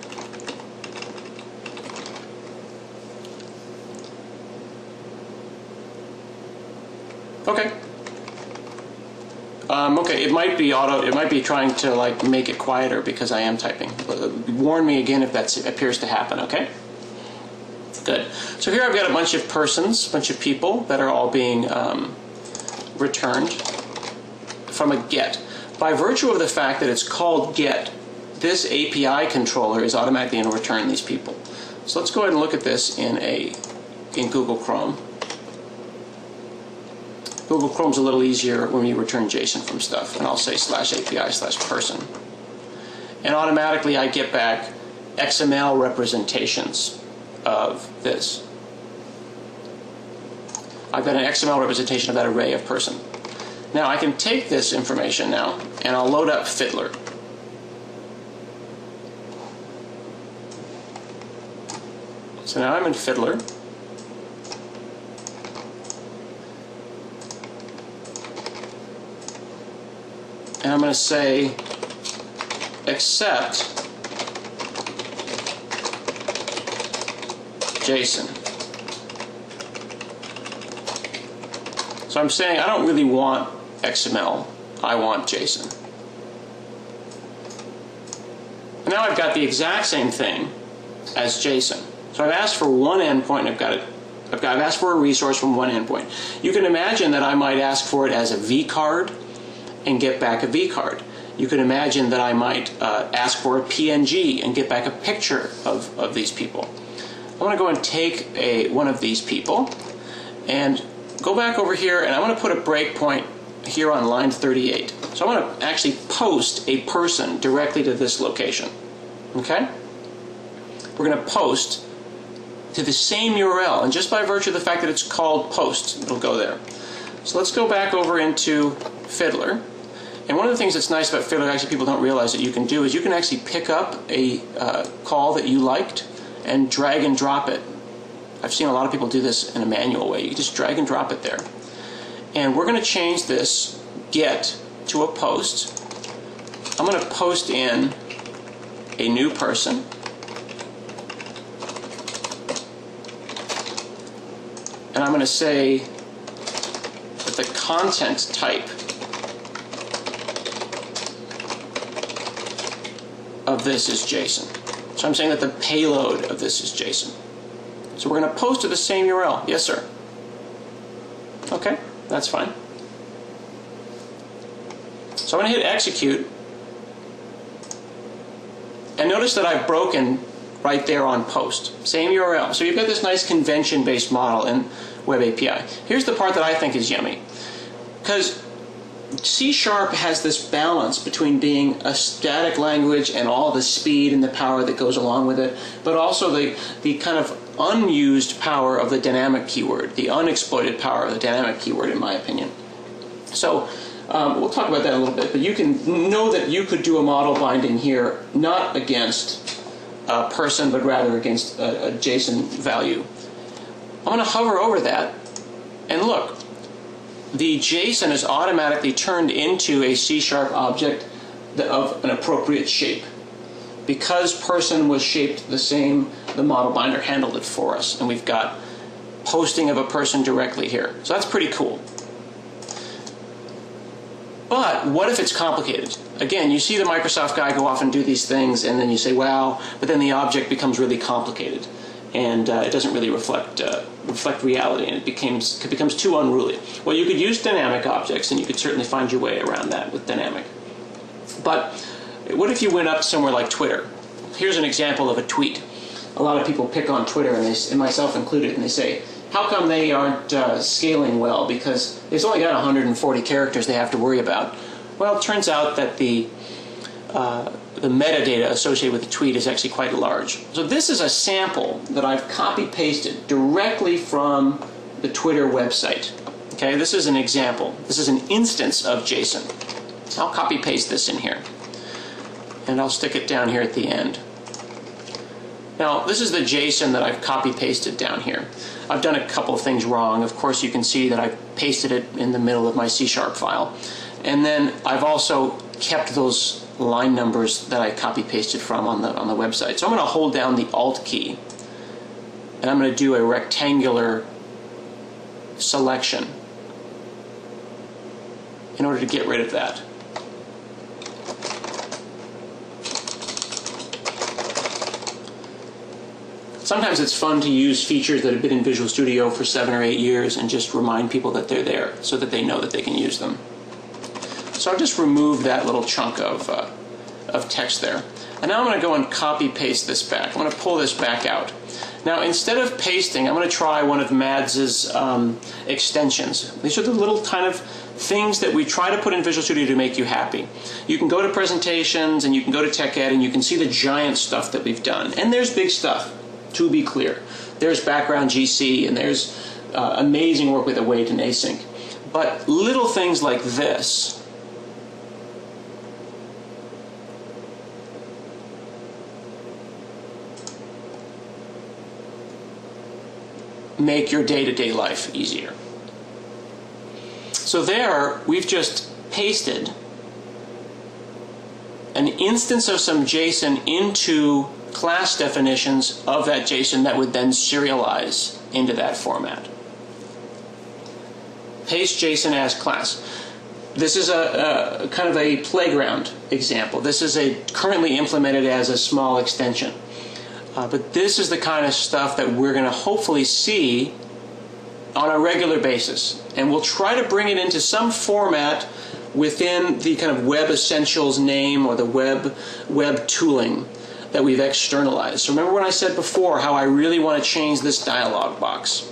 Okay. Okay, it might be trying to like make it quieter because I am typing. Warn me again if that appears to happen, okay? Good. So here I've got a bunch of persons, a bunch of people that are all being returned from a GET. By virtue of the fact that it's called GET, this API controller is automatically going to return these people. So let's go ahead and look at this in Google Chrome. Google Chrome's a little easier when you return JSON from stuff, and I'll say /API/person. And automatically I get back XML representations of this. I've got an XML representation of that array of person. Now I can take this information now and I'll load up Fiddler. So now I'm in Fiddler. And I'm going to say accept JSON. So I'm saying I don't really want XML, I want JSON. And now I've got the exact same thing as JSON. So I've asked for one endpoint, I've asked for a resource from one endpoint. You can imagine that I might ask for it as a vCard and get back a vCard. You can imagine that I might ask for a PNG and get back a picture of these people. I want to go and take one of these people and go back over here, and I want to put a breakpoint here on line 38. So I want to actually post a person directly to this location. Okay? We're going to post to the same URL, and just by virtue of the fact that it's called post, it'll go there. So let's go back over into Fiddler. And one of the things that's nice about Fiddler, actually people don't realize that you can do, is you can actually pick up a call that you liked and drag and drop it. I've seen a lot of people do this in a manual way. You just drag and drop it there. And we're going to change this get to a post. I'm going to post in a new person. And I'm going to say that the content type of this is JSON. So I'm saying that the payload of this is JSON. So we're going to post to the same URL. Yes, sir. Okay, that's fine. So I'm going to hit execute. And notice that I've broken right there on post. Same URL. So you've got this nice convention-based model in Web API. Here's the part that I think is yummy. Because C# has this balance between being a static language and all the speed and the power that goes along with it, but also the kind of unused power of the dynamic keyword, the unexploited power of the dynamic keyword, in my opinion. So we'll talk about that a little bit, but you can know that you could do a model binding here, not against a person, but rather against a JSON value. I'm going to hover over that, and look, the JSON is automatically turned into a C# object of an appropriate shape. Because person was shaped the same, the model binder handled it for us, and we've got posting of a person directly here. So that's pretty cool. But what if it's complicated? Again, you see the Microsoft guy go off and do these things, and then you say, wow, but then the object becomes really complicated, and it doesn't really reflect reality, and it becomes too unruly. Well, you could use dynamic objects, and you could certainly find your way around that with dynamic. But what if you went up somewhere like Twitter? Here's an example of a tweet. A lot of people pick on Twitter, and myself included, and they say, how come they aren't scaling well? Because they've only got 140 characters they have to worry about. Well, it turns out that the metadata associated with the tweet is actually quite large. So this is a sample that I've copy-pasted directly from the Twitter website. Okay, this is an example. This is an instance of JSON. I'll copy-paste this in here, and I'll stick it down here at the end. Now, this is the JSON that I've copy-pasted down here. I've done a couple of things wrong. Of course, you can see that I've pasted it in the middle of my C# file. And then I've also kept those line numbers that I copy-pasted from on the website. So I'm going to hold down the Alt key, and I'm going to do a rectangular selection in order to get rid of that. Sometimes it's fun to use features that have been in Visual Studio for 7 or 8 years and just remind people that they're there so that they know that they can use them. So I've just removed that little chunk of text there. And now I'm going to go and copy-paste this back. I'm going to pull this back out. Now, instead of pasting, I'm going to try one of Mads's extensions. These are the little kind of things that we try to put in Visual Studio to make you happy. You can go to presentations, and you can go to TechEd, and you can see the giant stuff that we've done. And there's big stuff, to be clear. There's background GC, and there's amazing work with await and async. But little things like this make your day-to-day life easier. So there, we've just pasted an instance of some JSON into class definitions of that JSON that would then serialize into that format. Paste JSON as class. This is a kind of a playground example. This is currently implemented as a small extension. But this is the kind of stuff that we're going to hopefully see on a regular basis. And we'll try to bring it into some format within the kind of Web Essentials name or the web tooling that we've externalized. So remember when I said before how I really want to change this dialog box.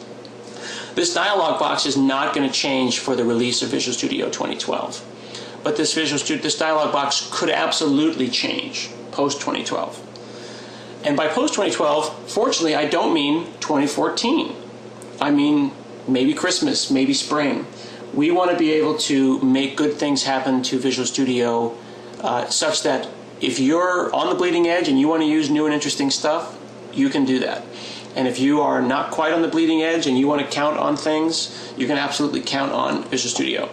This dialog box is not going to change for the release of Visual Studio 2012. But this dialog box could absolutely change post-2012. And by post-2012, fortunately, I don't mean 2014. I mean maybe Christmas, maybe spring. We want to be able to make good things happen to Visual Studio such that if you're on the bleeding edge and you want to use new and interesting stuff, you can do that. And if you are not quite on the bleeding edge and you want to count on things, you can absolutely count on Visual Studio.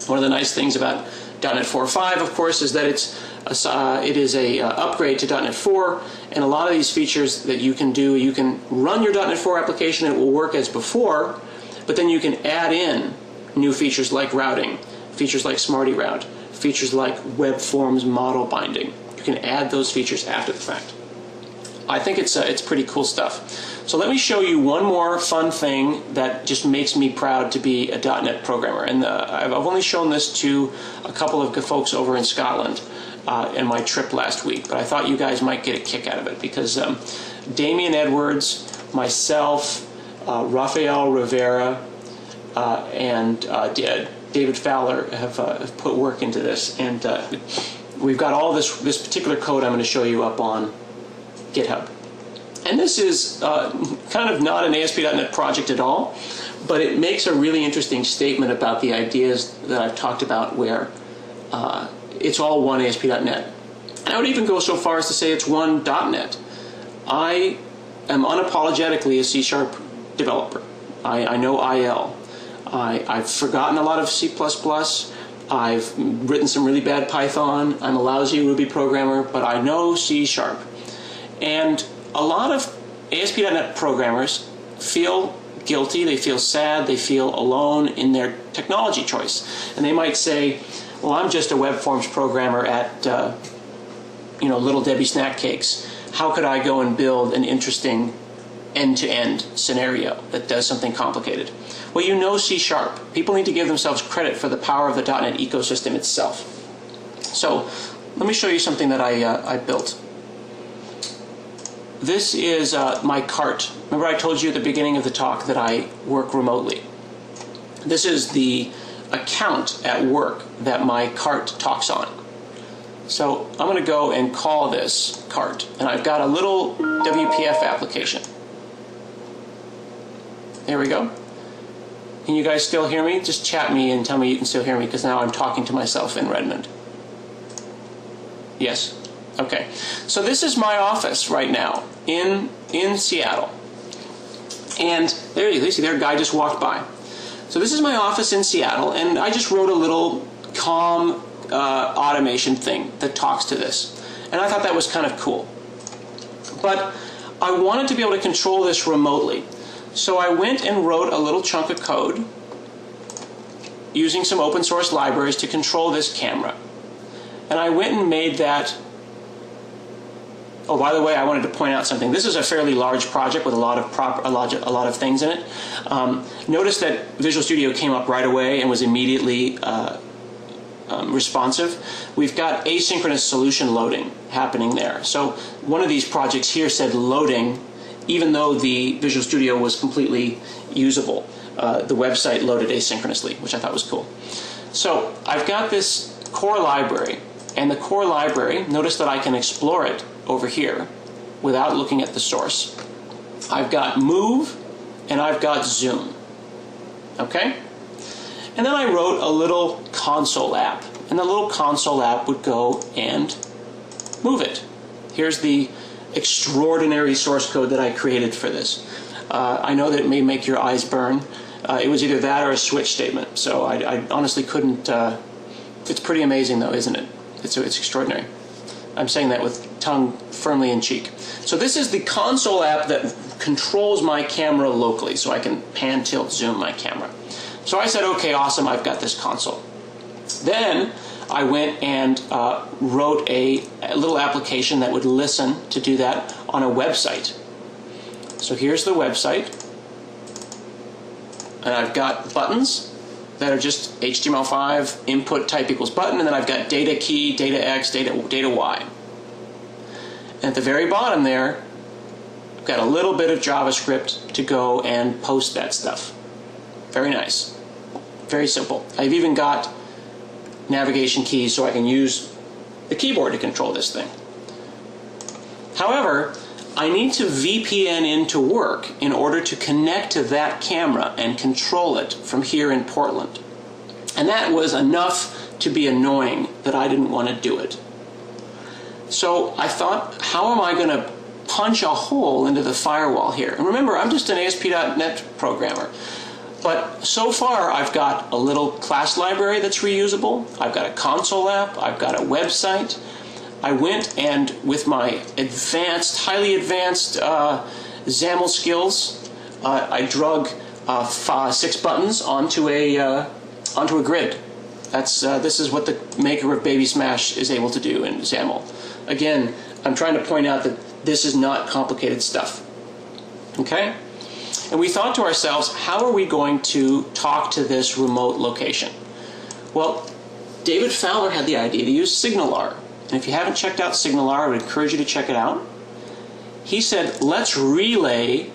One of the nice things about .NET 4.5, of course, is that it is a upgrade to .NET 4, and a lot of these features that you can do, you can run your .NET 4 application and it will work as before, but then you can add in new features like routing, features like Smarty Route, features like web forms model binding. You can add those features after the fact. I think it's pretty cool stuff. So let me show you one more fun thing that just makes me proud to be a .NET programmer. And I've only shown this to a couple of folks over in Scotland in my trip last week, but I thought you guys might get a kick out of it because Damian Edwards, myself, Rafael Rivera, and David Fowler have put work into this, and we've got all this particular code I'm going to show you up on GitHub. And this is kind of not an ASP.NET project at all, but it makes a really interesting statement about the ideas that I've talked about where it's all one ASP.NET. And I would even go so far as to say it's one .NET. I am unapologetically a C# developer. I know IL. I've forgotten a lot of C++. I've written some really bad Python. I'm a lousy Ruby programmer, but I know C#. And a lot of ASP.NET programmers feel guilty, they feel sad, they feel alone in their technology choice. And they might say, well, I'm just a web forms programmer at Little Debbie Snack Cakes. How could I go and build an interesting end-to-end scenario that does something complicated? Well, you know C#. People need to give themselves credit for the power of the .NET ecosystem itself. So let me show you something that I built. This is my cart. Remember I told you at the beginning of the talk that I work remotely. This is the account at work that my cart talks on. So I'm going to go and call this cart, and I've got a little WPF application. There we go. Can you guys still hear me? Just chat me and tell me you can still hear me, because now I'm talking to myself in Redmond. Yes? Okay. So this is my office right now in Seattle. And there you see there, a guy just walked by. So this is my office in Seattle, and I just wrote a little calm automation thing that talks to this. And I thought that was kind of cool. But I wanted to be able to control this remotely. So I went and wrote a little chunk of code using some open source libraries to control this camera. And I went and made that. Oh, by the way, I wanted to point out something. This is a fairly large project with a lot of things in it. Notice that Visual Studio came up right away and was immediately responsive. We've got asynchronous solution loading happening there. So one of these projects here said loading, even though the Visual Studio was completely usable. The website loaded asynchronously, which I thought was cool. So I've got this core library, and the core library, notice that I can explore it over here without looking at the source. I've got move and I've got zoom. Okay? And then I wrote a little console app, and the little console app would go and move it. Here's the extraordinary source code that I created for this. I know that it may make your eyes burn. It was either that or a switch statement, so I honestly couldn't. It's pretty amazing though, isn't it? It's extraordinary. I'm saying that with tongue firmly in cheek. So this is the console app that controls my camera locally, so I can pan, tilt, zoom my camera. So I said, okay, awesome, I've got this console. Then I went and wrote a little application that would listen to do that on a website. So here's the website, and I've got buttons that are just HTML5 input type equals button, and then I've got data key, data X, data Y. And at the very bottom there, I've got a little bit of JavaScript to go and post that stuff. Very nice. Very simple. I've even got navigation keys so I can use the keyboard to control this thing. However, I need to VPN into work in order to connect to that camera and control it from here in Portland. And that was enough to be annoying that I didn't want to do it. So I thought, how am I going to punch a hole into the firewall here? And remember, I'm just an ASP.NET programmer. But so far, I've got a little class library that's reusable. I've got a console app. I've got a website. I went and, with my highly advanced XAML skills, I drug 6 buttons onto a grid. This is what the maker of Baby Smash is able to do in XAML. Again, I'm trying to point out that this is not complicated stuff. Okay? And we thought to ourselves, how are we going to talk to this remote location? Well, David Fowler had the idea to use SignalR. And if you haven't checked out SignalR, I would encourage you to check it out. He said, let's relay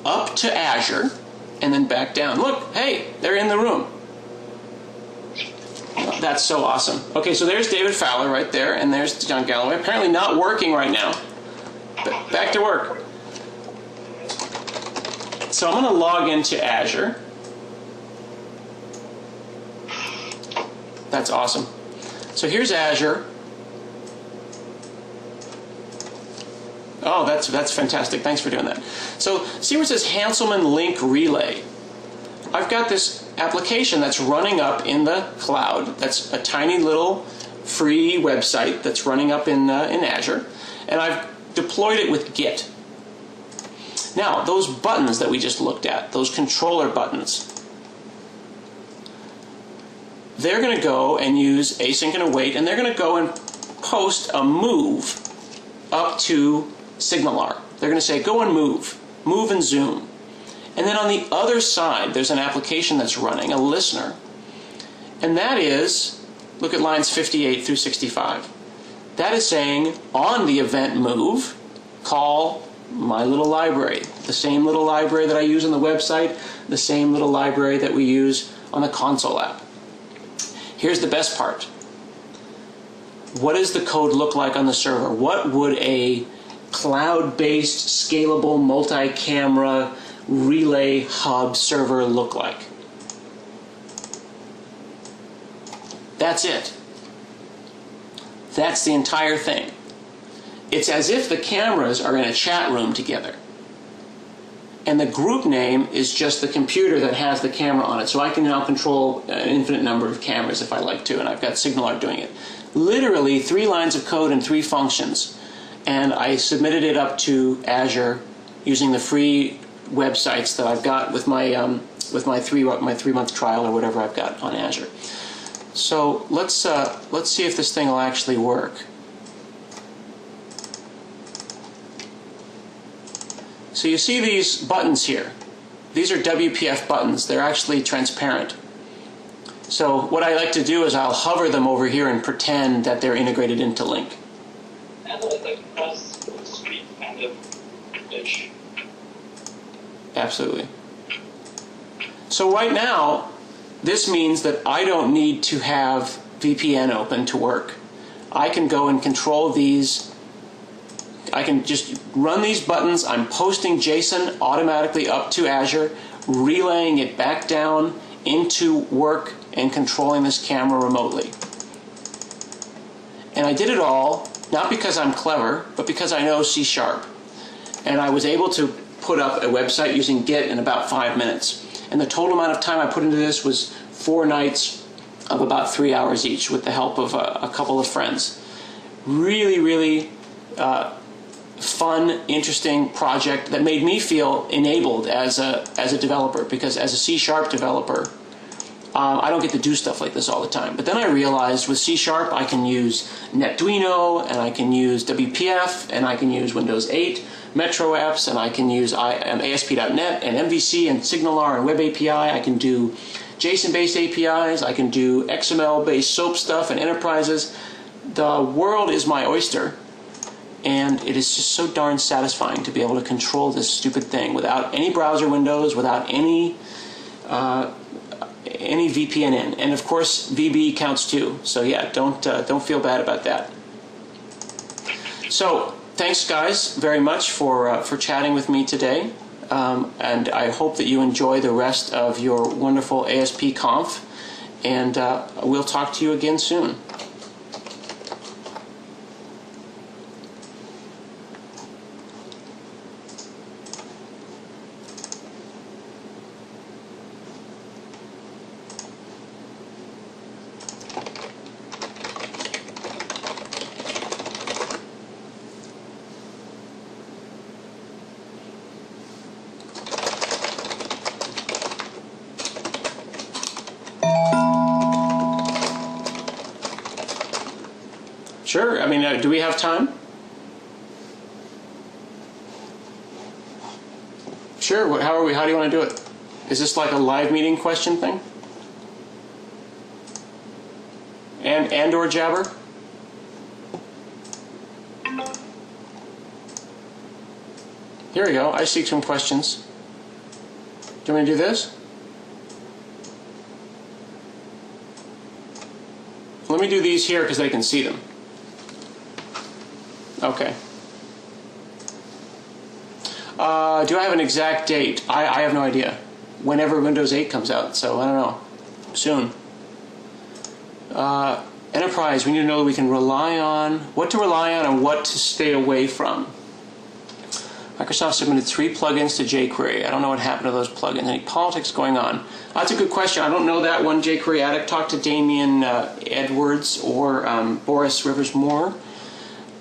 up to Azure and then back down. Look, hey, they're in the room. That's so awesome. Okay, so there's David Fowler right there, and there's John Galloway. Apparently not working right now. But back to work. So I'm going to log into Azure. That's awesome. So here's Azure. Oh, that's fantastic. Thanks for doing that. So see where it says Hanselman Link Relay. I've got this application that's running up in the cloud. That's a tiny little free website that's running up in Azure. And I've deployed it with Git. Now, those buttons that we just looked at, those controller buttons, they're going to go and use async and await, and they're going to go and post a move up to SignalR. They're going to say, go and move and zoom. And then on the other side, there's an application that's running, a listener, and that is, look at lines 58 through 65. That is saying, on the event move, call my little library, the same little library that I use on the website, the same little library that we use on the console app. Here's the best part. What does the code look like on the server? What would a cloud-based, scalable, multi-camera relay hub server look like? That's it. That's the entire thing. It's as if the cameras are in a chat room together. And the group name is just the computer that has the camera on it. So I can now control an infinite number of cameras if I like to, and I've got SignalR doing it. Literally 3 lines of code and 3 functions. And I submitted it up to Azure using the free websites that I've got with my 3-month trial or whatever I've got on Azure. So let's see if this thing will actually work. So you see these buttons here. These are WPF buttons. They're actually transparent. So what I like to do is I'll hover them over here and pretend that they're integrated into Link. Absolutely. So right now, this means that I don't need to have VPN open to work. I can go and control these. I can just run these buttons. I'm posting JSON automatically up to Azure, relaying it back down into work, and controlling this camera remotely. And I did it all, not because I'm clever, but because I know C#. And I was able to put up a website using Git in about 5 minutes. And the total amount of time I put into this was 4 nights of about 3 hours each with the help of a couple of friends. Really, really fun, interesting project that made me feel enabled as a developer, because as a C# developer, I don't get to do stuff like this all the time. But then I realized with C# I can use NetDuino, and I can use WPF, and I can use Windows 8 Metro apps, and I can use ASP.NET and MVC and SignalR and Web API. I can do JSON-based APIs. I can do XML-based SOAP stuff and enterprises. The world is my oyster, and it is just so darn satisfying to be able to control this stupid thing without any browser windows, without any VPN in. And of course, VB counts too. So yeah, don't feel bad about that. So thanks, guys, very much for chatting with me today. And I hope that you enjoy the rest of your wonderful aspConf. And we'll talk to you again soon. Sure. I mean, do we have time? Sure. How do you want to do it? Is this like a live meeting question thing? And or Jabber? Here we go. I see some questions. Do you want me to do this? Let me do these here because they can see them. Okay. Do I have an exact date? I have no idea. Whenever Windows 8 comes out, so I don't know. Soon. Enterprise, we need to know that we can rely on, what to rely on and what to stay away from. Microsoft submitted 3 plugins to jQuery. I don't know what happened to those plugins. Any politics going on? That's a good question. I don't know that one. jQuery Addict. Talk to Damien Edwards or Boris Rivers-Moore.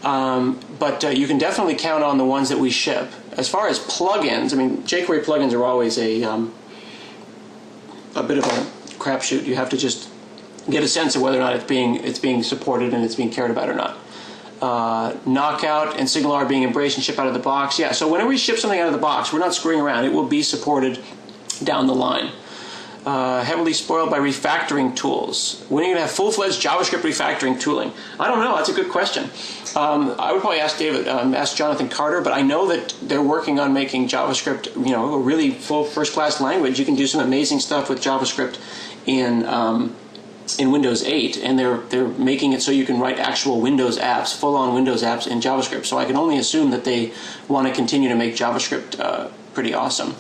But you can definitely count on the ones that we ship. As far as plugins, I mean, jQuery plugins are always a bit of a crapshoot. You have to just get a sense of whether or not it's being supported and it's being cared about or not. Knockout and SignalR being embraced and shipped out of the box. Yeah, so whenever we ship something out of the box, we're not screwing around. It will be supported down the line. Heavily spoiled by refactoring tools. When are you going to have full-fledged JavaScript refactoring tooling? I don't know. That's a good question. I would probably ask Jonathan Carter, but I know that they're working on making JavaScript, a really full first-class language. You can do some amazing stuff with JavaScript in Windows 8, and they're making it so you can write actual Windows apps, full-on Windows apps in JavaScript. So I can only assume that they want to continue to make JavaScript pretty awesome.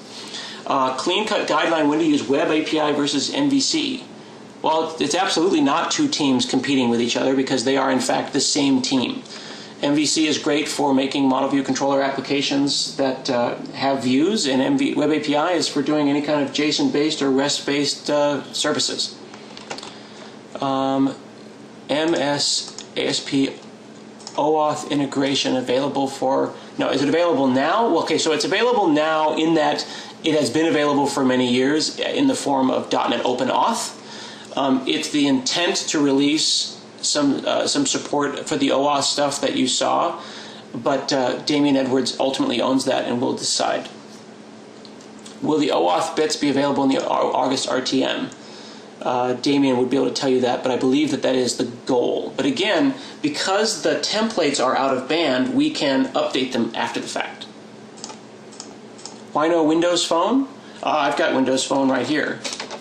Clean-cut guideline when to use Web API versus MVC. Well, it's absolutely not two teams competing with each other because they are in fact the same team. MVC is great for making model view controller applications that have views, and Web API is for doing any kind of JSON-based or REST-based services. MS ASP OAuth integration available for... No, is it available now? Well, okay, so it's available now in that it has been available for many years in the form of .NET OpenAuth. It's the intent to release some support for the OAuth stuff that you saw, but Damien Edwards ultimately owns that and will decide. Will the OAuth bits be available in the August RTM? Damien would be able to tell you that, but I believe that is the goal. But again, because the templates are out of band, we can update them after the fact. Why no Windows Phone? I've got Windows Phone right here.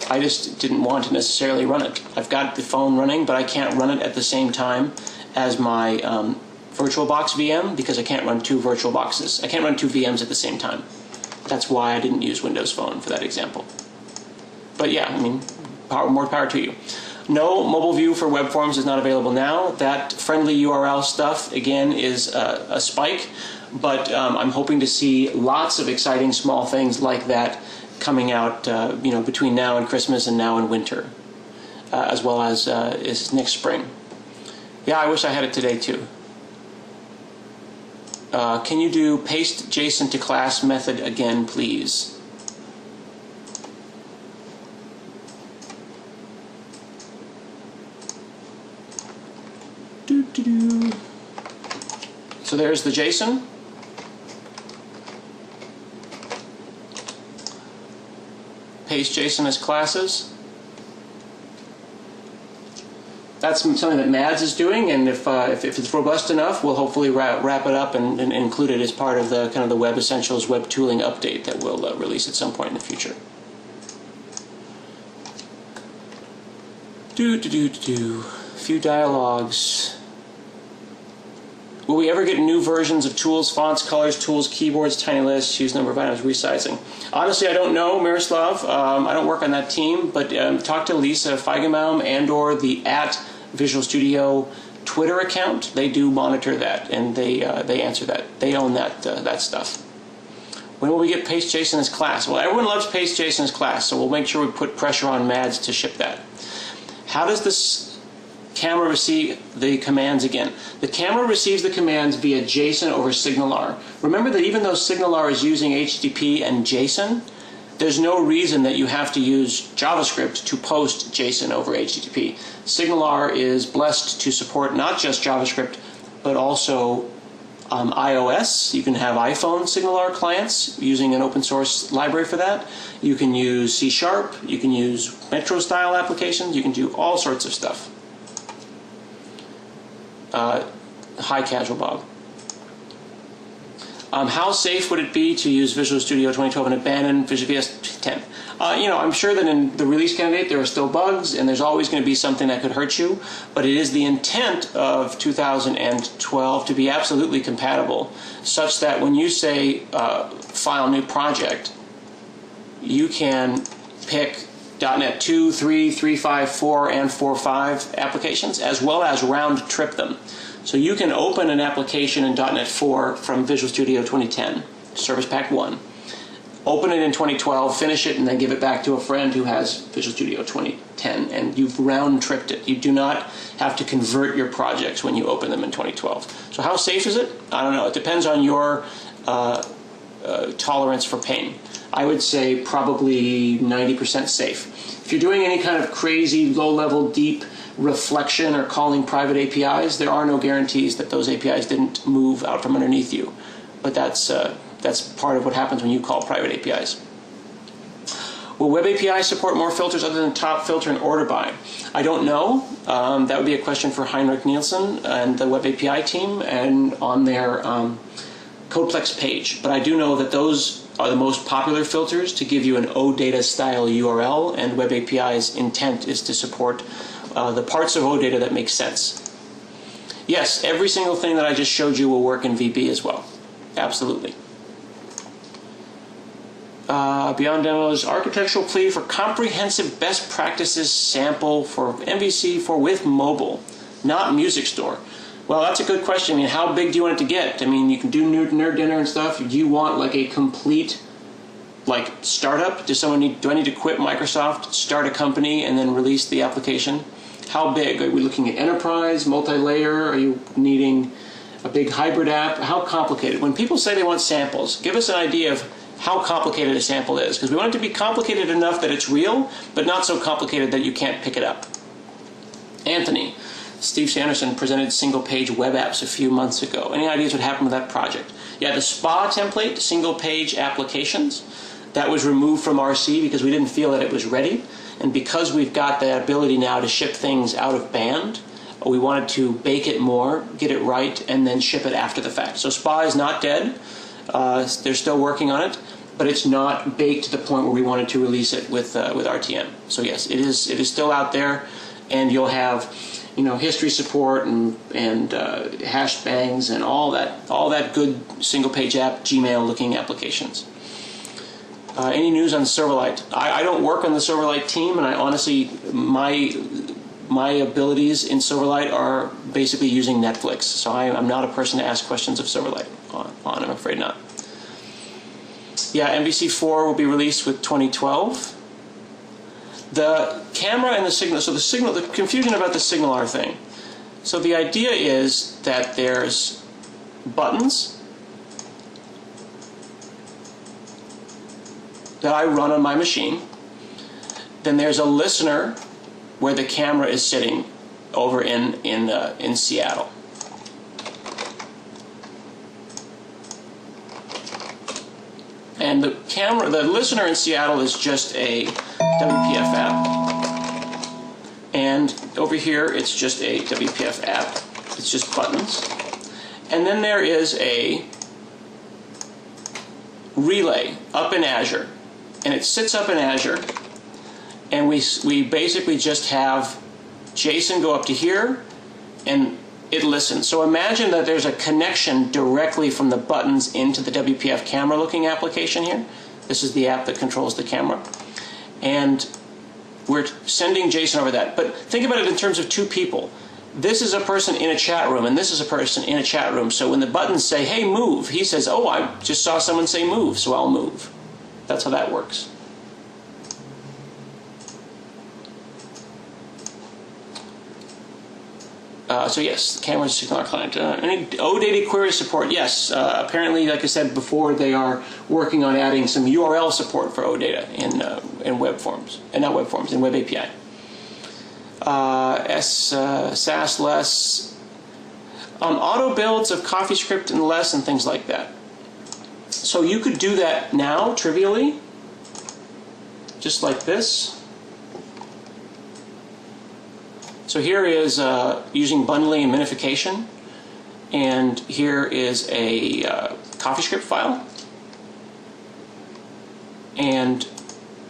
I just didn't want to necessarily run it. I've got the phone running, but I can't run it at the same time as my VirtualBox VM because I can't run two virtual boxes. I can't run two VMs at the same time. That's why I didn't use Windows Phone for that example. But yeah, I mean, more power to you. No, mobile view for web forms is not available now. That friendly URL stuff, again, is a spike, but I'm hoping to see lots of exciting small things like that coming out between now and Christmas and now and winter, as well as next spring. Yeah, I wish I had it today too. Can you do paste JSON to class method again, please? So there's the JSON. Paste JSON as classes. That's something that Mads is doing, and if it's robust enough, we'll hopefully wrap it up and include it as part of the kind of the Web Essentials web tooling update that we'll release at some point in the future. A few dialogues. Will we ever get new versions of tools, fonts, colors, tools, keyboards, tiny lists, use number of items, resizing? Honestly, I don't know, Miroslav. I don't work on that team, but talk to Lisa Feigenbaum and or the @Visual Studio Twitter account. They do monitor that, and they answer that. They own that stuff. When will we get paste JSON as class? Well, everyone loves paste JSON as class, so we'll make sure we put pressure on Mads to ship that. How does this camera receive the commands again? The camera receives the commands via JSON over SignalR. Remember that even though SignalR is using HTTP and JSON, there's no reason that you have to use JavaScript to post JSON over HTTP. SignalR is blessed to support not just JavaScript, but also iOS. You can have iPhone SignalR clients using an open source library for that. You can use C#, you can use Metro style applications, you can do all sorts of stuff. Hi, Casual Bob. How safe would it be to use Visual Studio 2012 and abandon Visual VS 10? I'm sure that in the release candidate there are still bugs, and there's always going to be something that could hurt you, but it is the intent of 2012 to be absolutely compatible, such that when you say file new project, you can pick .NET 2, 3, 3.5, 4, and 4.5 applications, as well as round trip them. So you can open an application in .NET 4 from Visual Studio 2010, Service Pack 1, open it in 2012, finish it, and then give it back to a friend who has Visual Studio 2010, and you've round-tripped it. You do not have to convert your projects when you open them in 2012. So how safe is it? I don't know. It depends on your tolerance for pain. I would say probably 90% safe. If you're doing any kind of crazy, low-level, deep reflection or calling private APIs, there are no guarantees that those APIs didn't move out from underneath you. But that's part of what happens when you call private APIs. Will Web APIs support more filters other than top filter and order by? I don't know. That would be a question for Heinrich Nielsen and the Web API team and on their Codeplex page. But I do know that those are the most popular filters to give you an OData style URL, and Web API's intent is to support the parts of OData that make sense. Yes, every single thing that I just showed you will work in VB as well. Absolutely. Beyond demos, architectural plea for comprehensive best practices sample for MVC for with mobile, not music store. Well, that's a good question. I mean, how big do you want it to get? I mean, you can do nerd dinner and stuff. Do you want like a complete like startup? Do I need to quit Microsoft, start a company, and then release the application? How big? Are we looking at enterprise, multi-layer? Are you needing a big hybrid app? How complicated? When people say they want samples, give us an idea of how complicated a sample is, because we want it to be complicated enough that it's real, but not so complicated that you can't pick it up. Anthony, Steve Sanderson presented single-page web apps a few months ago. Any ideas what happened with that project? Yeah, the SPA template, single-page applications, that was removed from RC because we didn't feel that it was ready. And because we've got the ability now to ship things out of band, we wanted to bake it more, get it right, and then ship it after the fact. So SPA is not dead. They're still working on it, but it's not baked to the point where we wanted to release it with RTM. So yes, it is still out there, and you'll have history support and hash bangs and all that good single page app Gmail looking applications. Any news on Silverlight? I don't work on the Silverlight team, and I honestly my abilities in Silverlight are basically using Netflix, so I'm not a person to ask questions of Silverlight on. I'm afraid not. Yeah, MVC4 will be released with 2012. The camera and the signal, the confusion about the SignalR thing. So the idea is that there's buttons that I run on my machine. Then there's a listener where the camera is sitting over in Seattle. And the listener in Seattle is just a WPF app. And over here, it's just a WPF app. It's just buttons. And then there is a relay up in Azure. And it sits up in Azure. And we basically just have JSON go up to here, and it listens. So imagine that there's a connection directly from the buttons into the WPF camera looking application here. This is the app that controls the camera. And we're sending JSON over that. But think about it in terms of two people. This is a person in a chat room, and this is a person in a chat room. So when the buttons say, hey, move, he says, oh, I just saw someone say move, so I'll move. That's how that works. So yes, the camera's SignalR client. Any OData query support? Yes. Apparently, like I said before, they are working on adding some URL support for OData in web forms, and not web forms, in Web API. SAS less. Auto builds of CoffeeScript and less and things like that. So you could do that now, trivially, just like this. So here is using bundling and minification, and here is a CoffeeScript file, and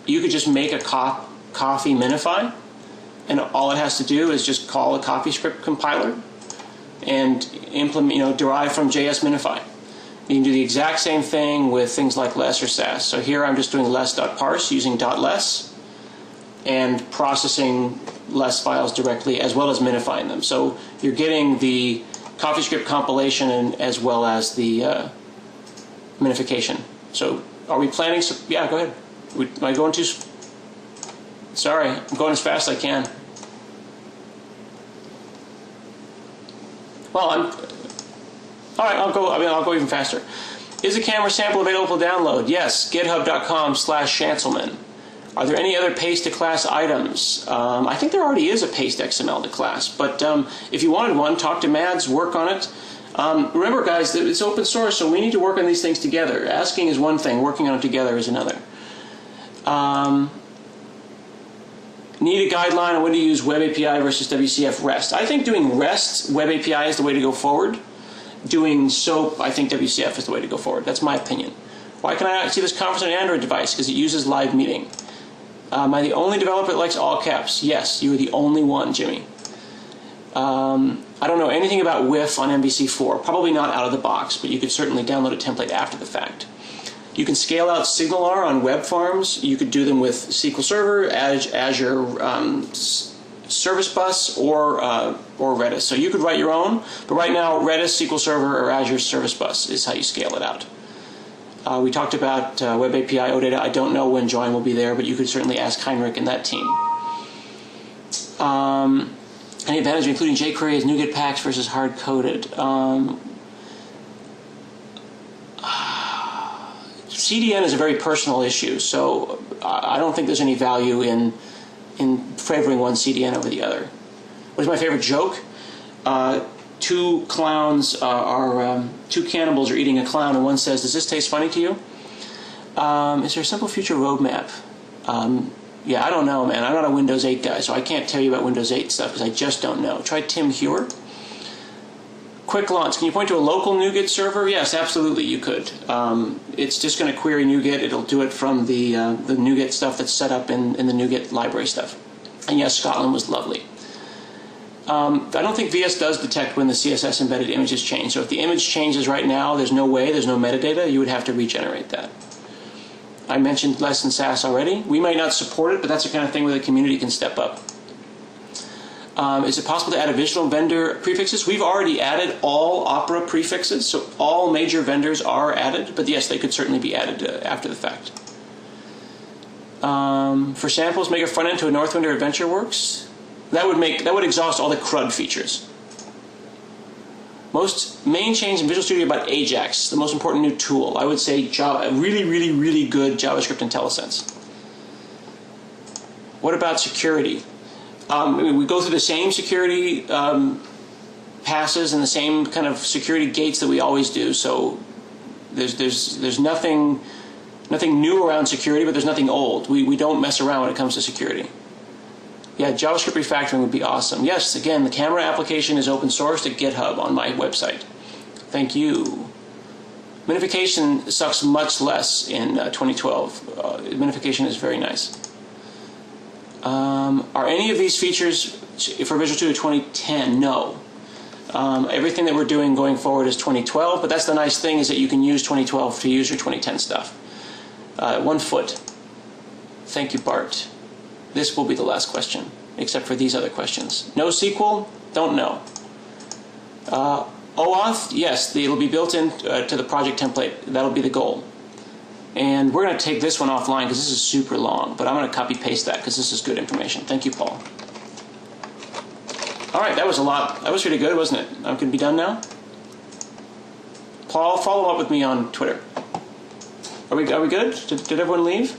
you could just make a coffee minify, and all it has to do is just call a CoffeeScript compiler and implement, derive from JS minify. You can do the exact same thing with things like less or SAS. So here I'm just doing less.parse using .less and processing less files directly as well as minifying them. So you're getting the CoffeeScript compilation as well as the minification. So Are we planning? Yeah, go ahead. Am I going too? Sorry, I'm going as fast as I can. Well, all right. I'll go even faster. Is a camera sample available to download? Yes. GitHub.com/Hanselman. Are there any other paste to class items? I think there already is a paste XML to class, but if you wanted one, talk to Mads, work on it. Remember, guys, that it's open source, so we need to work on these things together. Asking is one thing, working on it together is another. Need a guideline on when to use Web API versus WCF REST. I think doing REST Web API is the way to go forward. Doing SOAP, I think WCF is the way to go forward. That's my opinion. Why can I not see this conference on an Android device? Because it uses live meeting. Am I the only developer that likes all caps? Yes, you are the only one, Jimmy. I don't know anything about WIF on MVC4. Probably not out of the box, but you could certainly download a template after the fact. You can scale out SignalR on web farms. You could do them with SQL Server, Azure Service Bus, or Redis. So you could write your own, but right now Redis, SQL Server, or Azure Service Bus is how you scale it out. We talked about Web API OData. I don't know when Join will be there, but you could certainly ask Heinrich and that team. Any advantage including jQuery as NuGet packs versus hard-coded? CDN is a very personal issue, so I don't think there's any value in favoring one CDN over the other. What is my favorite joke? Two cannibals are eating a clown, and one says, "Does this taste funny to you?" Is there a simple future roadmap? Yeah, I don't know, man. I'm not a Windows 8 guy, so I can't tell you about Windows 8 stuff because I just don't know. Try Tim Hewer. Quick launch. Can you point to a local NuGet server? Yes, absolutely, you could. It's just going to query NuGet. It'll do it from the NuGet stuff that's set up in the NuGet library stuff. And yes, Scotland was lovely. I don't think VS does detect when the CSS embedded images change. So if the image changes right now, there's no metadata. You would have to regenerate that. I mentioned Less than Sass already. We might not support it, but that's the kind of thing where the community can step up. Is it possible to add additional vendor prefixes? We've already added all Opera prefixes, so all major vendors are added, but yes, they could certainly be added after the fact. For samples, make a front end to a Northwind or AdventureWorks. That would exhaust all the CRUD features. Most main change in Visual Studio about Ajax, the most important new tool. I would say Java, really, really, really good JavaScript IntelliSense. What about security? We go through the same security passes and the same kind of security gates that we always do. So there's nothing new around security, but there's nothing old. We don't mess around when it comes to security. Yeah, JavaScript refactoring would be awesome. Yes, again, the camera application is open sourced at GitHub on my website. Thank you. Minification sucks much less in 2012. Minification is very nice. Are any of these features for Visual Studio 2010? No. Everything that we're doing going forward is 2012, but that's the nice thing is that you can use 2012 to use your 2010 stuff. 1 foot. Thank you, Bart. This will be the last question, except for these other questions. NoSQL? Don't know. OAuth? Yes, it'll be built in to the project template. That'll be the goal. And we're going to take this one offline because this is super long, but I'm going to copy-paste that because this is good information. Thank you, Paul. All right, that was a lot. That was pretty good, wasn't it? I'm going to be done now? Paul, follow up with me on Twitter. Are we good? Did everyone leave?